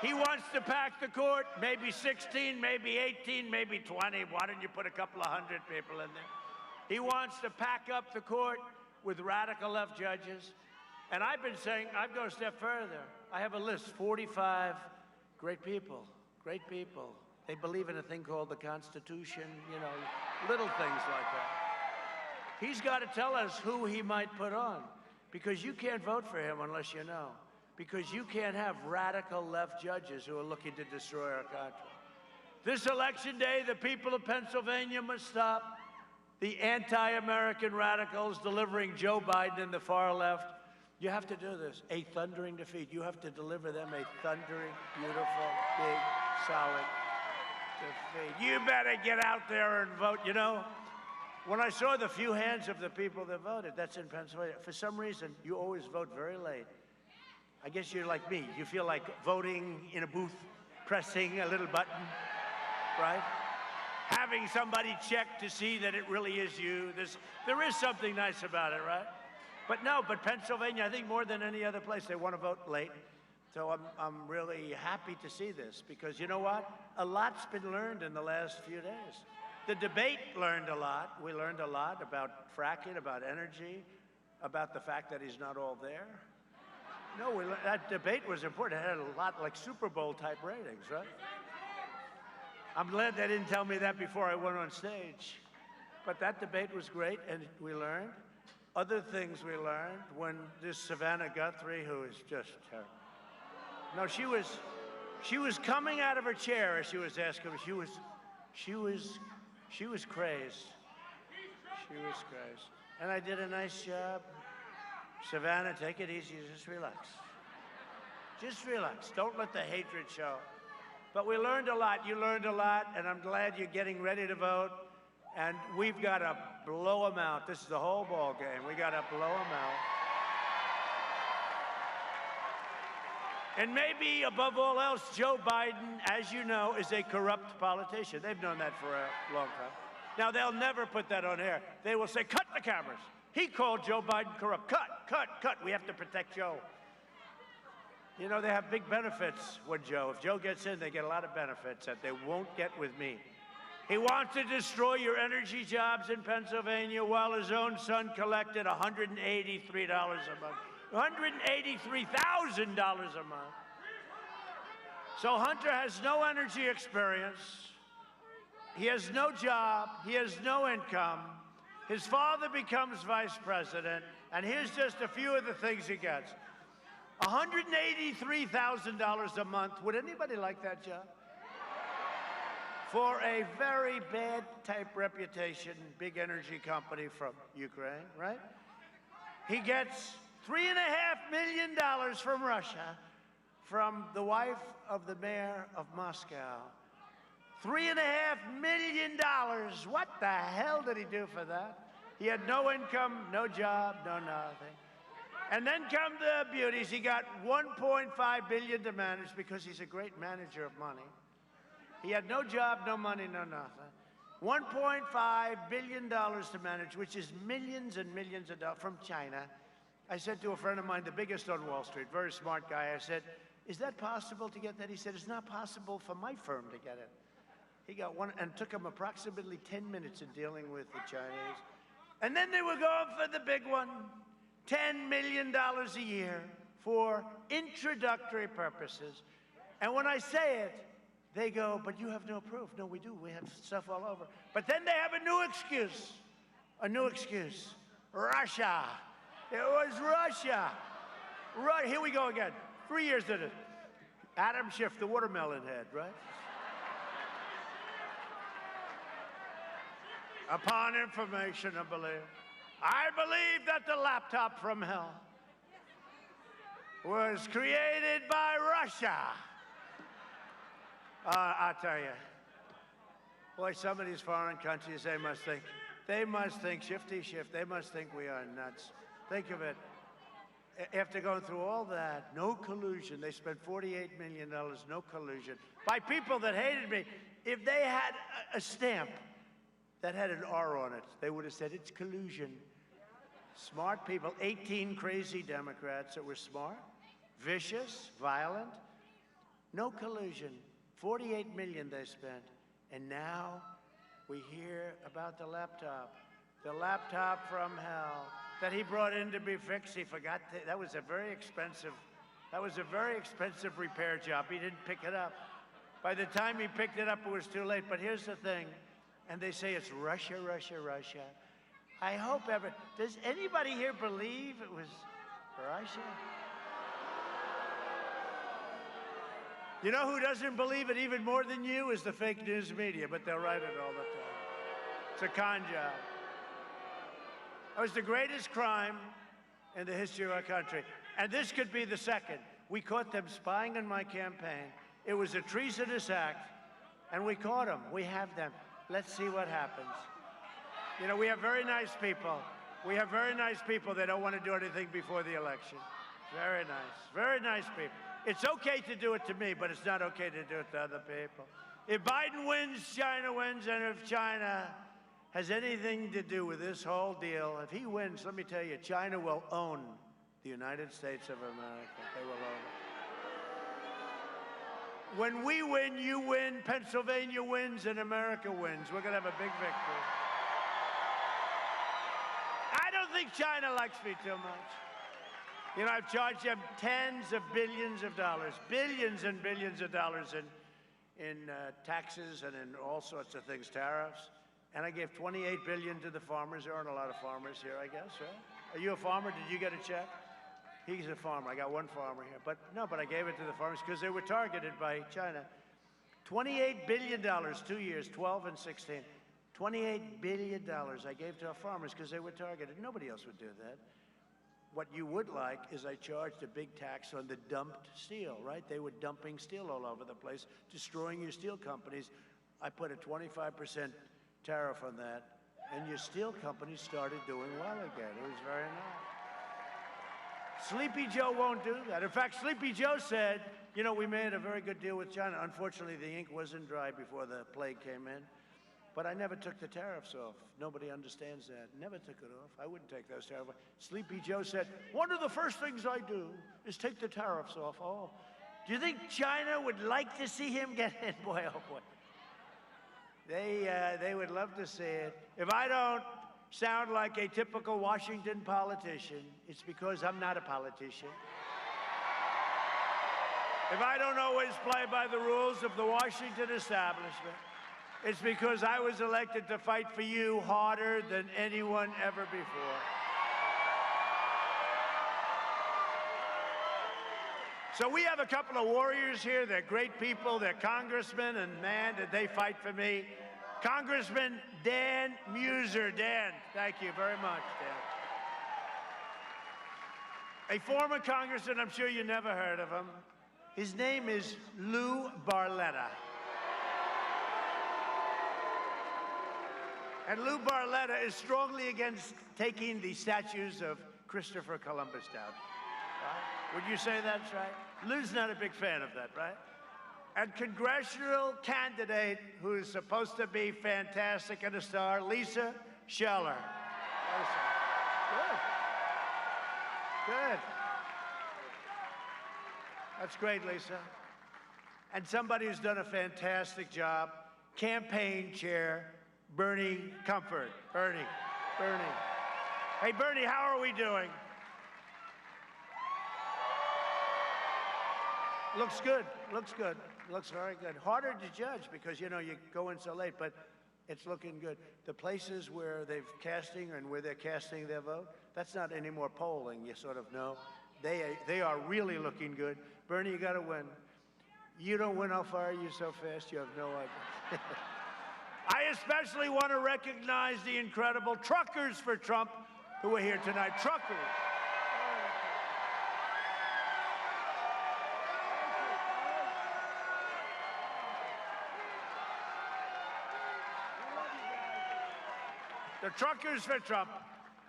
He wants to pack the court, maybe 16, maybe 18, maybe 20. Why don't you put a couple of hundred people in there? He wants to pack up the court with radical left judges. And I've been saying, I'd go a step further. I have a list, 45 great people, great people. They believe in a thing called the Constitution, you know, little things like that. He's got to tell us who he might put on, because you can't vote for him unless you know. Because you can't have radical left judges who are looking to destroy our country. This election day, the people of Pennsylvania must stop the anti-American radicals delivering Joe Biden and the far left. You have to do this, a thundering defeat. You have to deliver them a thundering, beautiful, big, solid defeat. You better get out there and vote. You know, when I saw the few hands of the people that voted, that's in Pennsylvania, for some reason, you always vote very late. I guess you're like me. You feel like voting in a booth, pressing a little button, right? Having somebody check to see that it really is you. There is something nice about it, right? But no, but Pennsylvania, I think more than any other place, they want to vote late. So I'm really happy to see this, because you know what? A lot's been learned in the last few days. The debate learned a lot. We learned a lot about fracking, about energy, about the fact that he's not all there. No, that debate was important. It had a lot like Super Bowl type ratings, right? I'm glad they didn't tell me that before I went on stage. But that debate was great, and we learned. Other things we learned when this Savannah Guthrie, who is just terrible. No, she was coming out of her chair as she was asking. She was crazed. She was crazed. And I did a nice job. Savannah, take it easy. Just relax. Just relax. Don't let the hatred show. But we learned a lot. You learned a lot, and I'm glad you're getting ready to vote. And we've got to blow them out. This is the whole ball game. We got to blow them out. And maybe, above all else, Joe Biden, as you know, is a corrupt politician. They've known that for a long time. Now, they'll never put that on air. They will say, cut the cameras. He called Joe Biden corrupt. Cut, cut, cut. We have to protect Joe. You know, they have big benefits with Joe. If Joe gets in, they get a lot of benefits that they won't get with me. He wants to destroy your energy jobs in Pennsylvania while his own son collected $183 a month. $183,000 a month. So Hunter has no energy experience. He has no job. He has no income. His father becomes vice president, and here's just a few of the things he gets. $183,000 a month. Would anybody like that job? For a very bad type reputation, big energy company from Ukraine, right? He gets $3.5 million from Russia, from the wife of the mayor of Moscow. $3.5 million. What the hell did he do for that? He had no income, no job, no nothing. And then come the beauties. He got $1.5 billion to manage because he's a great manager of money. He had no job, no money, no nothing. $1.5 billion to manage, which is millions and millions of dollars from China. I said to a friend of mine, the biggest on Wall Street, very smart guy, I said, is that possible to get that? He said, it's not possible for my firm to get it. He got one, and took him approximately 10 minutes in dealing with the Chinese. And then they were going for the big one, $10 million a year for introductory purposes. And when I say it, they go, but you have no proof. No, we do. We have stuff all over. But then they have a new excuse. A new excuse. Russia. It was Russia. Right, here we go again. 3 years did it. Adam Schiff, the watermelon head, right? Upon information, I believe that the laptop from hell was created by Russia. I'll tell you, boy, some of these foreign countries, they must think, shifty shift, they must think we are nuts. Think of it. After going through all that, no collusion, they spent $48 million, no collusion, by people that hated me. If they had a stamp that had an R on it, they would have said it's collusion. Smart people, 18 crazy Democrats that were smart, vicious, violent, no collusion. 48 million they spent. And now we hear about the laptop from hell that he brought in to be fixed. He forgot that was a very expensive repair job. He didn't pick it up. By the time he picked it up, it was too late. But here's the thing, and they say it's Russia, Russia, Russia. I hope does anybody here believe it was Russia? You know who doesn't believe it even more than you is the fake news media, but they'll write it all the time. It's a con job. It was the greatest crime in the history of our country. And this could be the second. We caught them spying on my campaign. It was a treasonous act, and we caught them. We have them. Let's see what happens. You know, we have very nice people. We have very nice people that don't want to do anything before the election. Very nice people. It's okay to do it to me, but it's not okay to do it to other people. If Biden wins, China wins, and if China has anything to do with this whole deal, if he wins, let me tell you, China will own the United States of America. They will own it. When we win, you win, Pennsylvania wins, and America wins. We're going to have a big victory. I don't think China likes me too much. You know, I've charged them tens of billions of dollars, billions and billions of dollars in taxes and in all sorts of things, tariffs. And I gave $28 billion to the farmers. There aren't a lot of farmers here, I guess, right? Are you a farmer? Did you get a check? He's a farmer. I got one farmer here. But I gave it to the farmers because they were targeted by China. $28 billion, 2 years, 12 and 16. $28 billion I gave to our farmers because they were targeted. Nobody else would do that. what you would like is I charged a big tax on the dumped steel, right? They were dumping steel all over the place, destroying your steel companies. I put a 25% tariff on that, and your steel companies started doing well again. It was very nice. Sleepy Joe won't do that. In fact, Sleepy Joe said, you know, we made a very good deal with China. Unfortunately, the ink wasn't dry before the plague came in. But I never took the tariffs off. Nobody understands that. Never took it off. I wouldn't take those tariffs off. Sleepy Joe said, one of the first things I do is take the tariffs off. Oh, do you think China would like to see him get in? Boy, oh boy. They would love to see it. If I don't sound like a typical Washington politician, it's because I'm not a politician. If I don't always play by the rules of the Washington establishment, it's because I was elected to fight for you harder than anyone ever before. So we have a couple of warriors here. They're great people. They're congressmen, and man, did they fight for me. Congressman Dan Muser. Dan, thank you very much, Dan. A former congressman, I'm sure you never heard of him. His name is Lou Barletta. And Lou Barletta is strongly against taking the statues of Christopher Columbus down. Right? Would you say that's right? Lou's not a big fan of that, right? And congressional candidate who is supposed to be fantastic and a star, Lisa Scheller. Lisa. Good. Good. That's great, Lisa. And somebody who's done a fantastic job, campaign chair, Bernie Comfort. Bernie. Hey, Bernie, how are we doing? Looks good. Looks good. Looks very good. Harder to judge because, you know, you go in so late, but it's looking good. The places where they're casting and where they're casting their vote, that's not any more polling, you sort of know. They are really looking good. Bernie, you got to win. You don't win, I'll fire you so fast, you have no idea. I especially want to recognize the incredible truckers for Trump who are here tonight. Truckers. The truckers for Trump.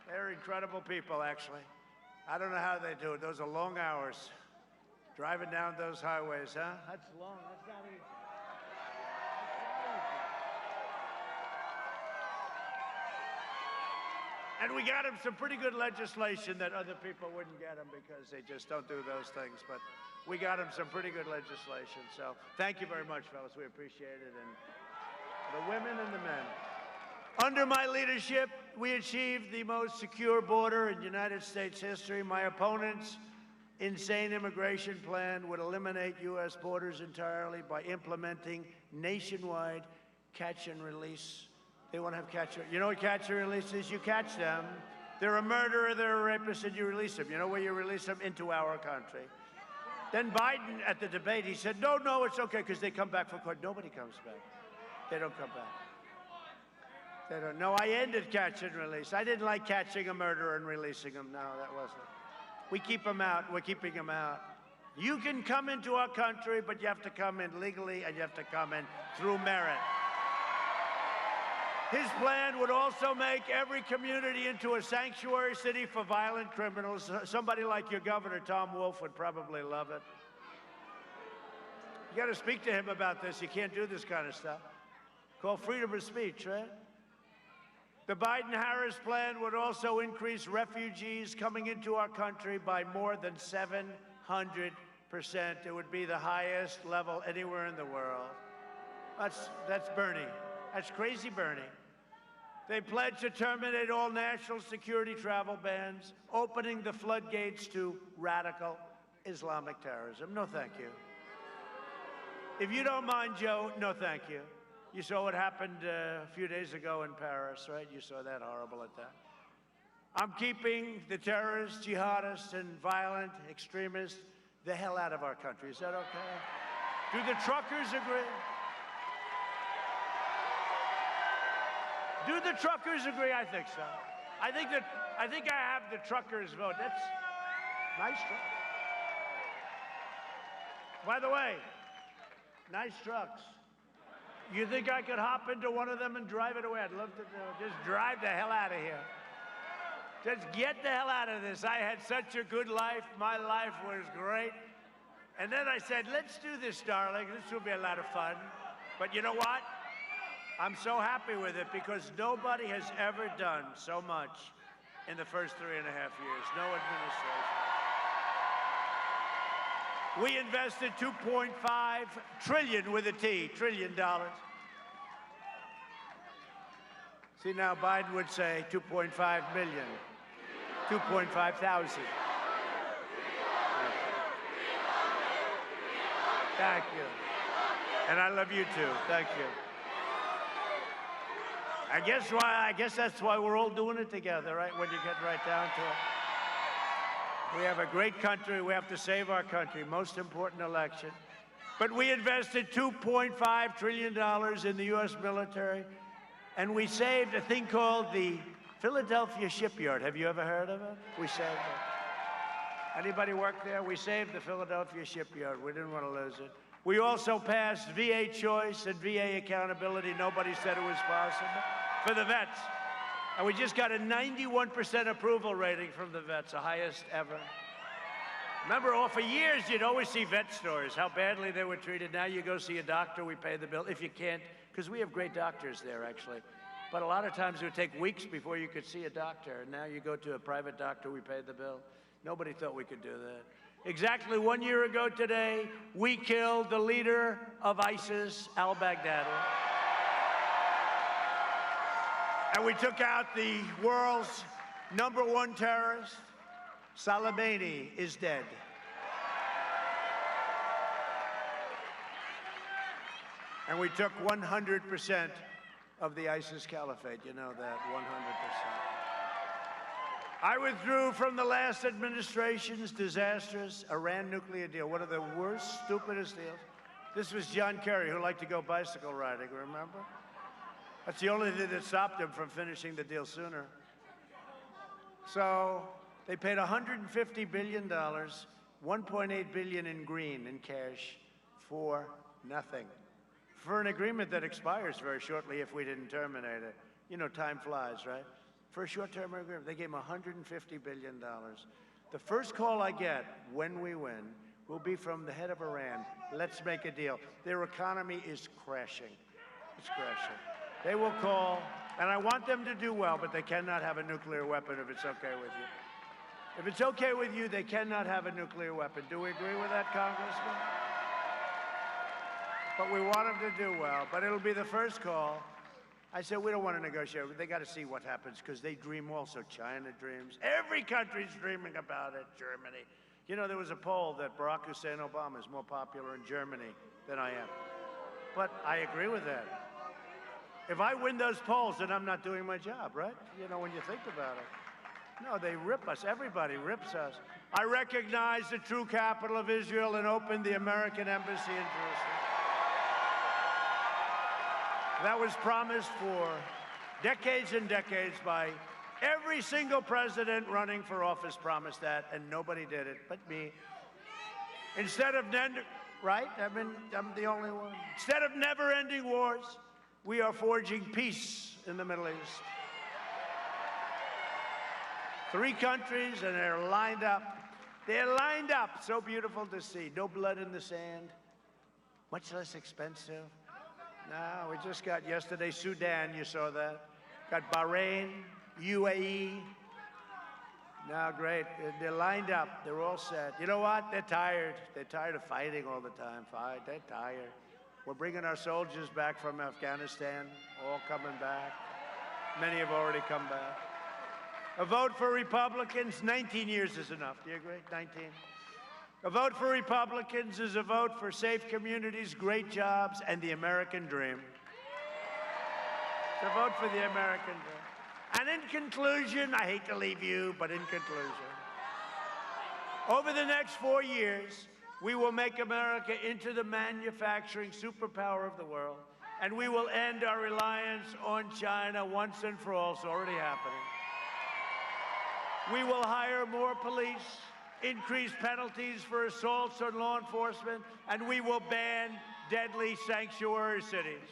They're incredible people, actually. I don't know how they do it. Those are long hours. Driving down those highways, huh? That's long. That's not easy. And we got them some pretty good legislation that other people wouldn't get them because they just don't do those things. But we got them some pretty good legislation. So thank you very much, fellas. We appreciate it. And the women and the men. Under my leadership, we achieved the most secure border in United States history. My opponent's insane immigration plan would eliminate U.S. borders entirely by implementing nationwide catch and release. They want to have catch and release. You know what catch and release is? You catch them. They're a murderer, they're a rapist, and you release them. You know where you release them? Into our country. Then Biden, at the debate, he said, no, it's okay, because they come back for court. Nobody comes back. They don't come back. They don't. No, I ended catch and release. I didn't like catching a murderer and releasing him. No, that wasn't. We keep them out. We're keeping them out. You can come into our country, but you have to come in legally, and you have to come in through merit. His plan would also make every community into a sanctuary city for violent criminals. Somebody like your governor, Tom Wolf, would probably love it. You got to speak to him about this. You can't do this kind of stuff. Called freedom of speech, right? The Biden-Harris plan would also increase refugees coming into our country by more than 700%. It would be the highest level anywhere in the world. That's Bernie. That's crazy Bernie. They pledged to terminate all national security travel bans, opening the floodgates to radical Islamic terrorism. No, thank you. If you don't mind, Joe, no, thank you. You saw what happened a few days ago in Paris, right? You saw that horrible attack. I'm keeping the terrorists, jihadists, and violent extremists the hell out of our country. Is that okay? Do the truckers agree? Do the truckers agree? I think so. I think I have the truckers' vote. That's nice truck. By the way, nice trucks. You think I could hop into one of them and drive it away? I'd love to do it. Just drive the hell out of here. Just get the hell out of this. I had such a good life. My life was great. And then I said, let's do this, darling. This will be a lot of fun. But you know what? I'm so happy with it because nobody has ever done so much in the first 3.5 years. No administration. We invested $2.5 trillion with a T, trillion dollars. See, now Biden would say 2.5 million, 2.5 thousand. Thank you. And I love you too. Thank you. I guess that's why we're all doing it together, right? When you get right down to it. We have a great country. We have to save our country. Most important election. But we invested $2.5 trillion in the U.S. military, and we saved a thing called the Philadelphia shipyard. Have you ever heard of it? We saved it. Anybody work there? We saved the Philadelphia shipyard. We didn't want to lose it. We also passed VA choice and VA accountability. Nobody said it was possible for the vets. And we just got a 91% approval rating from the vets, the highest ever. Remember, for years, you'd always see vet stories, how badly they were treated. Now you go see a doctor, we pay the bill. If you can't, because we have great doctors there, actually. But a lot of times it would take weeks before you could see a doctor. And now you go to a private doctor, we pay the bill. Nobody thought we could do that. Exactly 1 year ago today, we killed the leader of ISIS, al-Baghdadi. And we took out the world's #1 terrorist. Soleimani is dead. And we took 100% of the ISIS caliphate. You know that, 100%. I withdrew from the last administration's disastrous Iran nuclear deal, one of the worst, stupidest deals. This was John Kerry, who liked to go bicycle riding, remember? That's the only thing that stopped him from finishing the deal sooner. So they paid $150 billion, $1.8 billion in green, in cash, for nothing. For an agreement that expires very shortly if we didn't terminate it. You know, time flies, right? For a short-term agreement, they gave him $150 billion. The first call I get when we win will be from the head of Iran. Let's make a deal. Their economy is crashing. It's crashing. They will call, and I want them to do well, but they cannot have a nuclear weapon if it's okay with you. If it's okay with you, they cannot have a nuclear weapon. Do we agree with that, Congressman? But we want them to do well, but it'll be the first call. I said, we don't want to negotiate. They got to see what happens, because they dream also. China dreams. Every country's dreaming about it. Germany. You know, there was a poll that Barack Hussein Obama is more popular in Germany than I am. But I agree with that. If I win those polls, then I'm not doing my job, right? You know, when you think about it. No, they rip us. Everybody rips us. I recognize the true capital of Israel and opened the American embassy in Jerusalem. That was promised for decades and decades by every single president running for office promised that, and nobody did it but me. Instead of, right? I'm the only one. Instead of never-ending wars, we are forging peace in the Middle East. 3 countries, and they're lined up. They're lined up. So beautiful to see. No blood in the sand. Much less expensive. No, we just got yesterday Sudan, you saw that. Got Bahrain, UAE. No, great. They're lined up. They're all set. You know what? They're tired. They're tired of fighting all the time. They're tired. We're bringing our soldiers back from Afghanistan, all coming back. Many have already come back. A vote for Republicans, 19 years is enough. Do you agree? 19. A vote for Republicans is a vote for safe communities, great jobs, and the American dream. It's a vote for the American dream. And in conclusion, I hate to leave you, but in conclusion, over the next 4 years, we will make America into the manufacturing superpower of the world, and we will end our reliance on China once and for all. It's already happening. We will hire more police, increase penalties for assaults on law enforcement, and we will ban deadly sanctuary cities.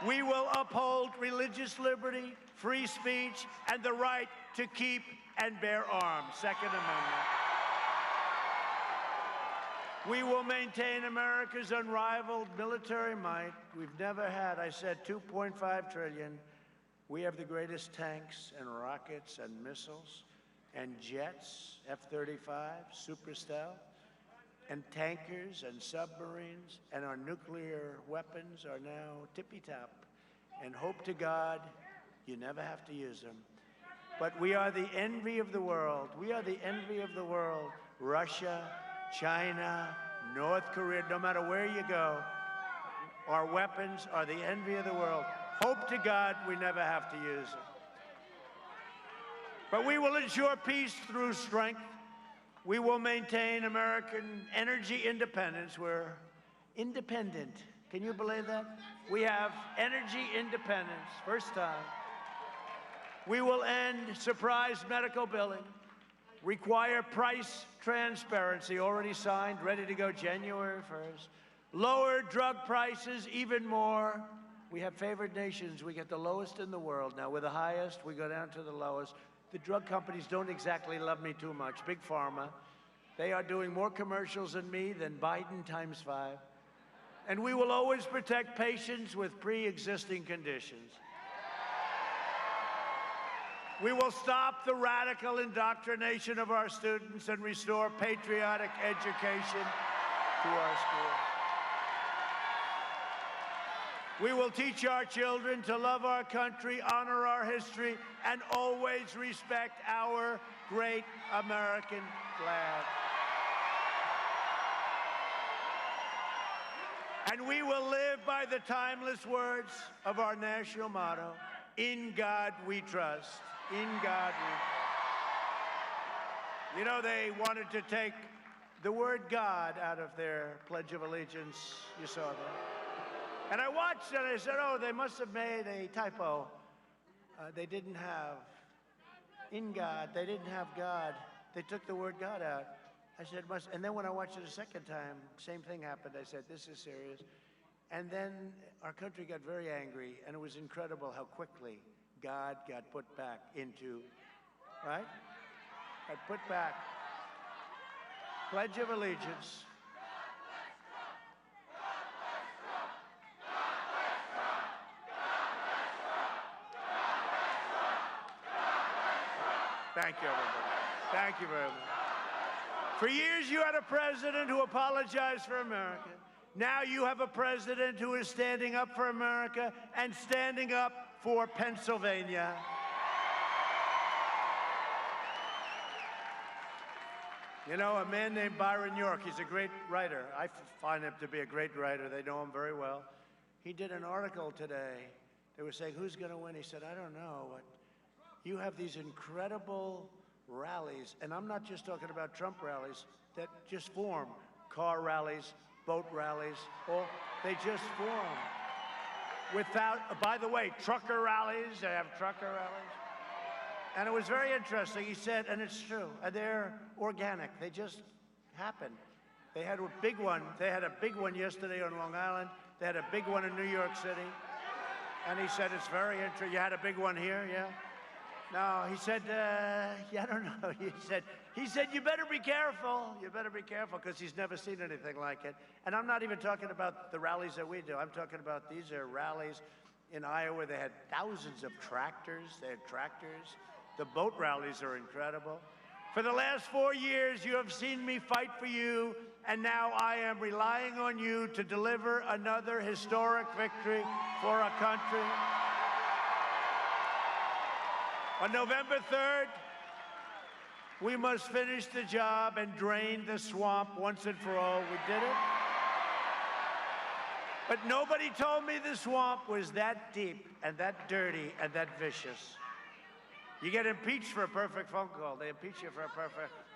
We will uphold religious liberty, free speech, and the right to keep and bear arms, Second Amendment. We will maintain America's unrivaled military might. We've never had, I said, $2.5 trillion. We have the greatest tanks and rockets and missiles and jets, F-35, super stealth, and tankers and submarines, and our nuclear weapons are now tippy-top. And hope to God, you never have to use them. But we are the envy of the world. We are the envy of the world. Russia, China, North Korea, no matter where you go, our weapons are the envy of the world. Hope to God we never have to use them. But we will ensure peace through strength. We will maintain American energy independence. We're independent. Can you believe that? We have energy independence, first time. We will end surprise medical billing, require price transparency, already signed, ready to go January 1st. Lower drug prices even more. We have favored nations. We get the lowest in the world. Now, we're the highest. We go down to the lowest. The drug companies don't exactly love me too much. Big Pharma. They are doing more commercials than me than Biden times 5. And we will always protect patients with pre-existing conditions. We will stop the radical indoctrination of our students and restore patriotic education to our schools. We will teach our children to love our country, honor our history, and always respect our great American flag. And we will live by the timeless words of our national motto, "In God we trust." In God we trust. You know, they wanted to take the word God out of their Pledge of Allegiance. You saw that. And I watched and I said, oh, they must have made a typo. They didn't have in God. They didn't have God. They took the word God out. I said, must. And then when I watched it a second time, same thing happened. I said, this is serious. And then our country got very angry, and it was incredible how quickly God got put back into, right? Got put back. Pledge of Allegiance. Thank you, everybody. Thank you very much. For years, you had a president who apologized for America. Now you have a president who is standing up for America and standing up for Pennsylvania. You know, a man named Byron York, he's a great writer. I find him to be a great writer. They know him very well. He did an article today. They were saying, who's going to win? He said, I don't know. But you have these incredible rallies, and I'm not just talking about Trump rallies, that just form. Car rallies, boat rallies, they just form. Without, by the way, trucker rallies, they have trucker rallies. And it was very interesting. He said, and it's true, they're organic. They just happen. They had a big one. They had a big one yesterday on Long Island. They had a big one in New York City. And he said, it's very interesting. You had a big one here, yeah? No, he said, yeah, I don't know. He said, you better be careful. You better be careful, because he's never seen anything like it. And I'm not even talking about the rallies that we do. I'm talking about these are rallies in Iowa. They had thousands of tractors. They had tractors. The boat rallies are incredible. For the last 4 years, you have seen me fight for you, and now I am relying on you to deliver another historic victory for our country. On November 3rd, we must finish the job and drain the swamp once and for all. We did it. But nobody told me the swamp was that deep and that dirty and that vicious. You get impeached for a perfect phone call. They impeach you for a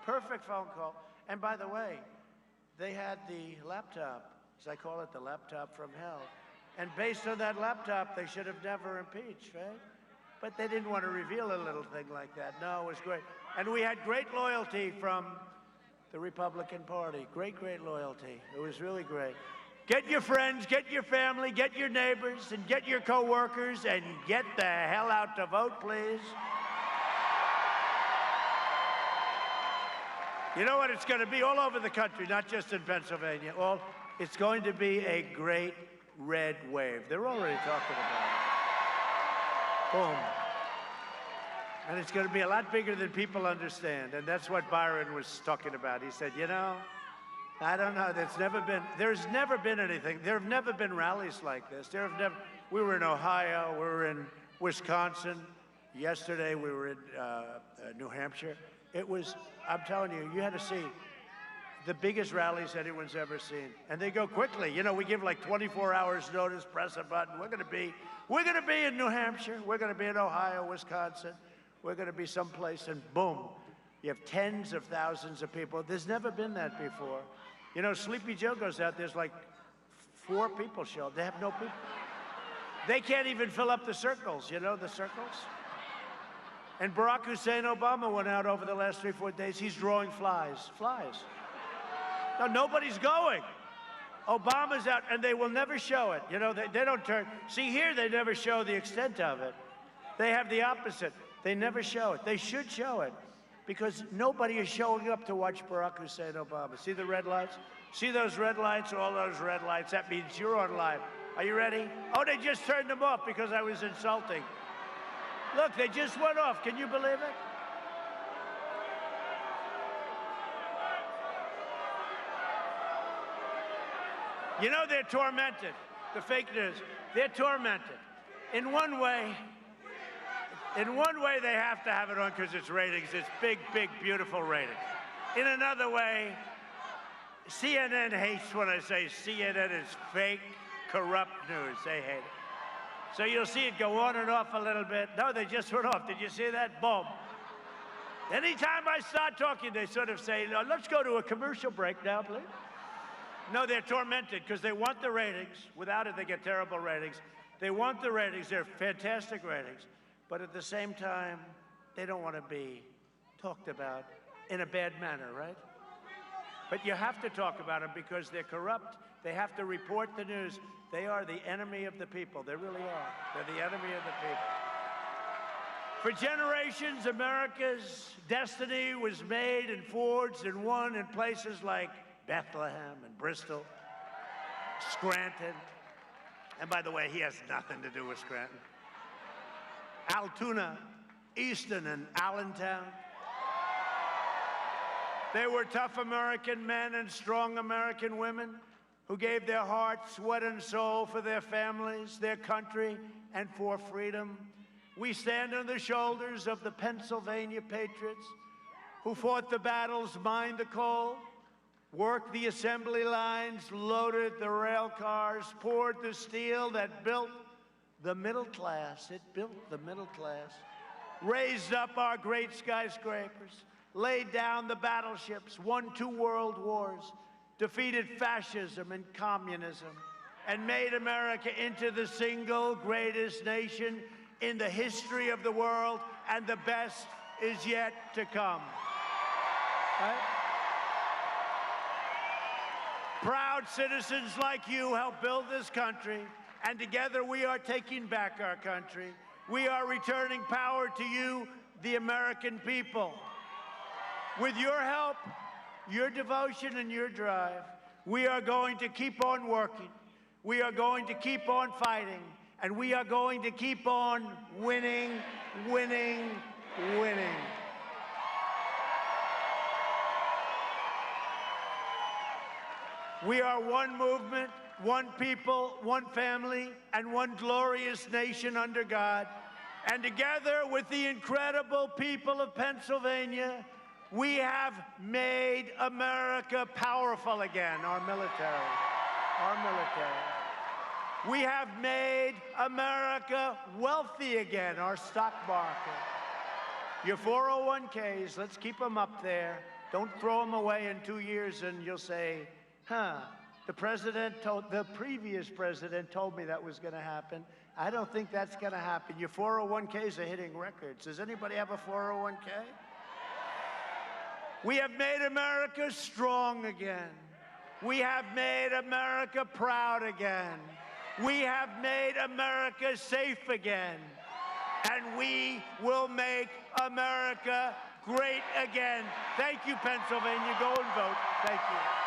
perfect phone call. And by the way, they had the laptop, as I call it, the laptop from hell. And based on that laptop, they should have never impeached, right? But they didn't want to reveal a little thing like that. No, it was great. And we had great loyalty from the Republican Party. Great, great loyalty. It was really great. Get your friends, get your family, get your neighbors, and get your coworkers, and get the hell out to vote, please. You know what it's going to be all over the country, not just in Pennsylvania. It's going to be a great red wave. They're already talking about it. Boom. And it's going to be a lot bigger than people understand. And that's what Byron was talking about. He said, you know, I don't know. There's never been anything. There have never been rallies like this. We were in Ohio. We were in Wisconsin. Yesterday, we were in New Hampshire. It was, I'm telling you, you had to see the biggest rallies anyone's ever seen. And they go quickly. You know, we give like 24 hours notice, press a button. We're going to be in New Hampshire. We're going to be in Ohio, Wisconsin. We're going to be someplace, and boom, you have tens of thousands of people. There's never been that before. You know, Sleepy Joe goes out, there's like 4 people show up. They have no people. They can't even fill up the circles, you know, the circles. And Barack Hussein Obama went out over the last 3-4 days. He's drawing flies. No, nobody's going. Obama's out, and they will never show it. You know, they don't turn. See, here they never show the extent of it. They have the opposite. They never show it. They should show it, because nobody is showing up to watch Barack Hussein Obama. See the red lights? See those red lights? All those red lights. That means you're on live. Are you ready? Oh, they just turned them off because I was insulting. Look, they just went off. Can you believe it? You know, they're tormented. The fake news. They're tormented. In one way, they have to have it on because it's ratings. It's big, big, beautiful ratings. In another way, CNN hates when I say CNN is fake, corrupt news. They hate it. So you'll see it go on and off a little bit. No, they just went off. Did you see that? Boom. Anytime I start talking, they sort of say, no, let's go to a commercial break now, please. No, they're tormented because they want the ratings. Without it, they get terrible ratings. They want the ratings. They're fantastic ratings. But at the same time, they don't want to be talked about in a bad manner, right? But you have to talk about them because they're corrupt. They have to report the news. They are the enemy of the people. They really are. They're the enemy of the people. For generations, America's destiny was made and forged and won in places like Bethlehem and Bristol, Scranton. And by the way, he has nothing to do with Scranton. Altoona, Easton, and Allentown. They were tough American men and strong American women who gave their heart, sweat, and soul for their families, their country, and for freedom. We stand on the shoulders of the Pennsylvania patriots who fought the battles, mined the coal, worked the assembly lines, loaded the rail cars, poured the steel that built the middle class. It built the middle class, raised up our great skyscrapers, laid down the battleships, won 2 world wars, defeated fascism and communism, and made America into the single greatest nation in the history of the world, and the best is yet to come. Right? Proud citizens like you helped build this country, and together we are taking back our country. We are returning power to you, the American people. With your help, your devotion, and your drive, we are going to keep on working. We are going to keep on fighting. And we are going to keep on winning, winning, winning. We are one movement, one people, one family, and one glorious nation under God. And together with the incredible people of Pennsylvania, we have made America powerful again, our military. We have made America wealthy again, our stock market. Your 401ks, let's keep them up there. Don't throw them away in 2 years and you'll say, the previous president told me that was going to happen. I don't think that's going to happen. Your 401ks are hitting records. Does anybody have a 401k? We have made America strong again. We have made America proud again. We have made America safe again. And we will make America great again. Thank you, Pennsylvania. Go and vote. Thank you.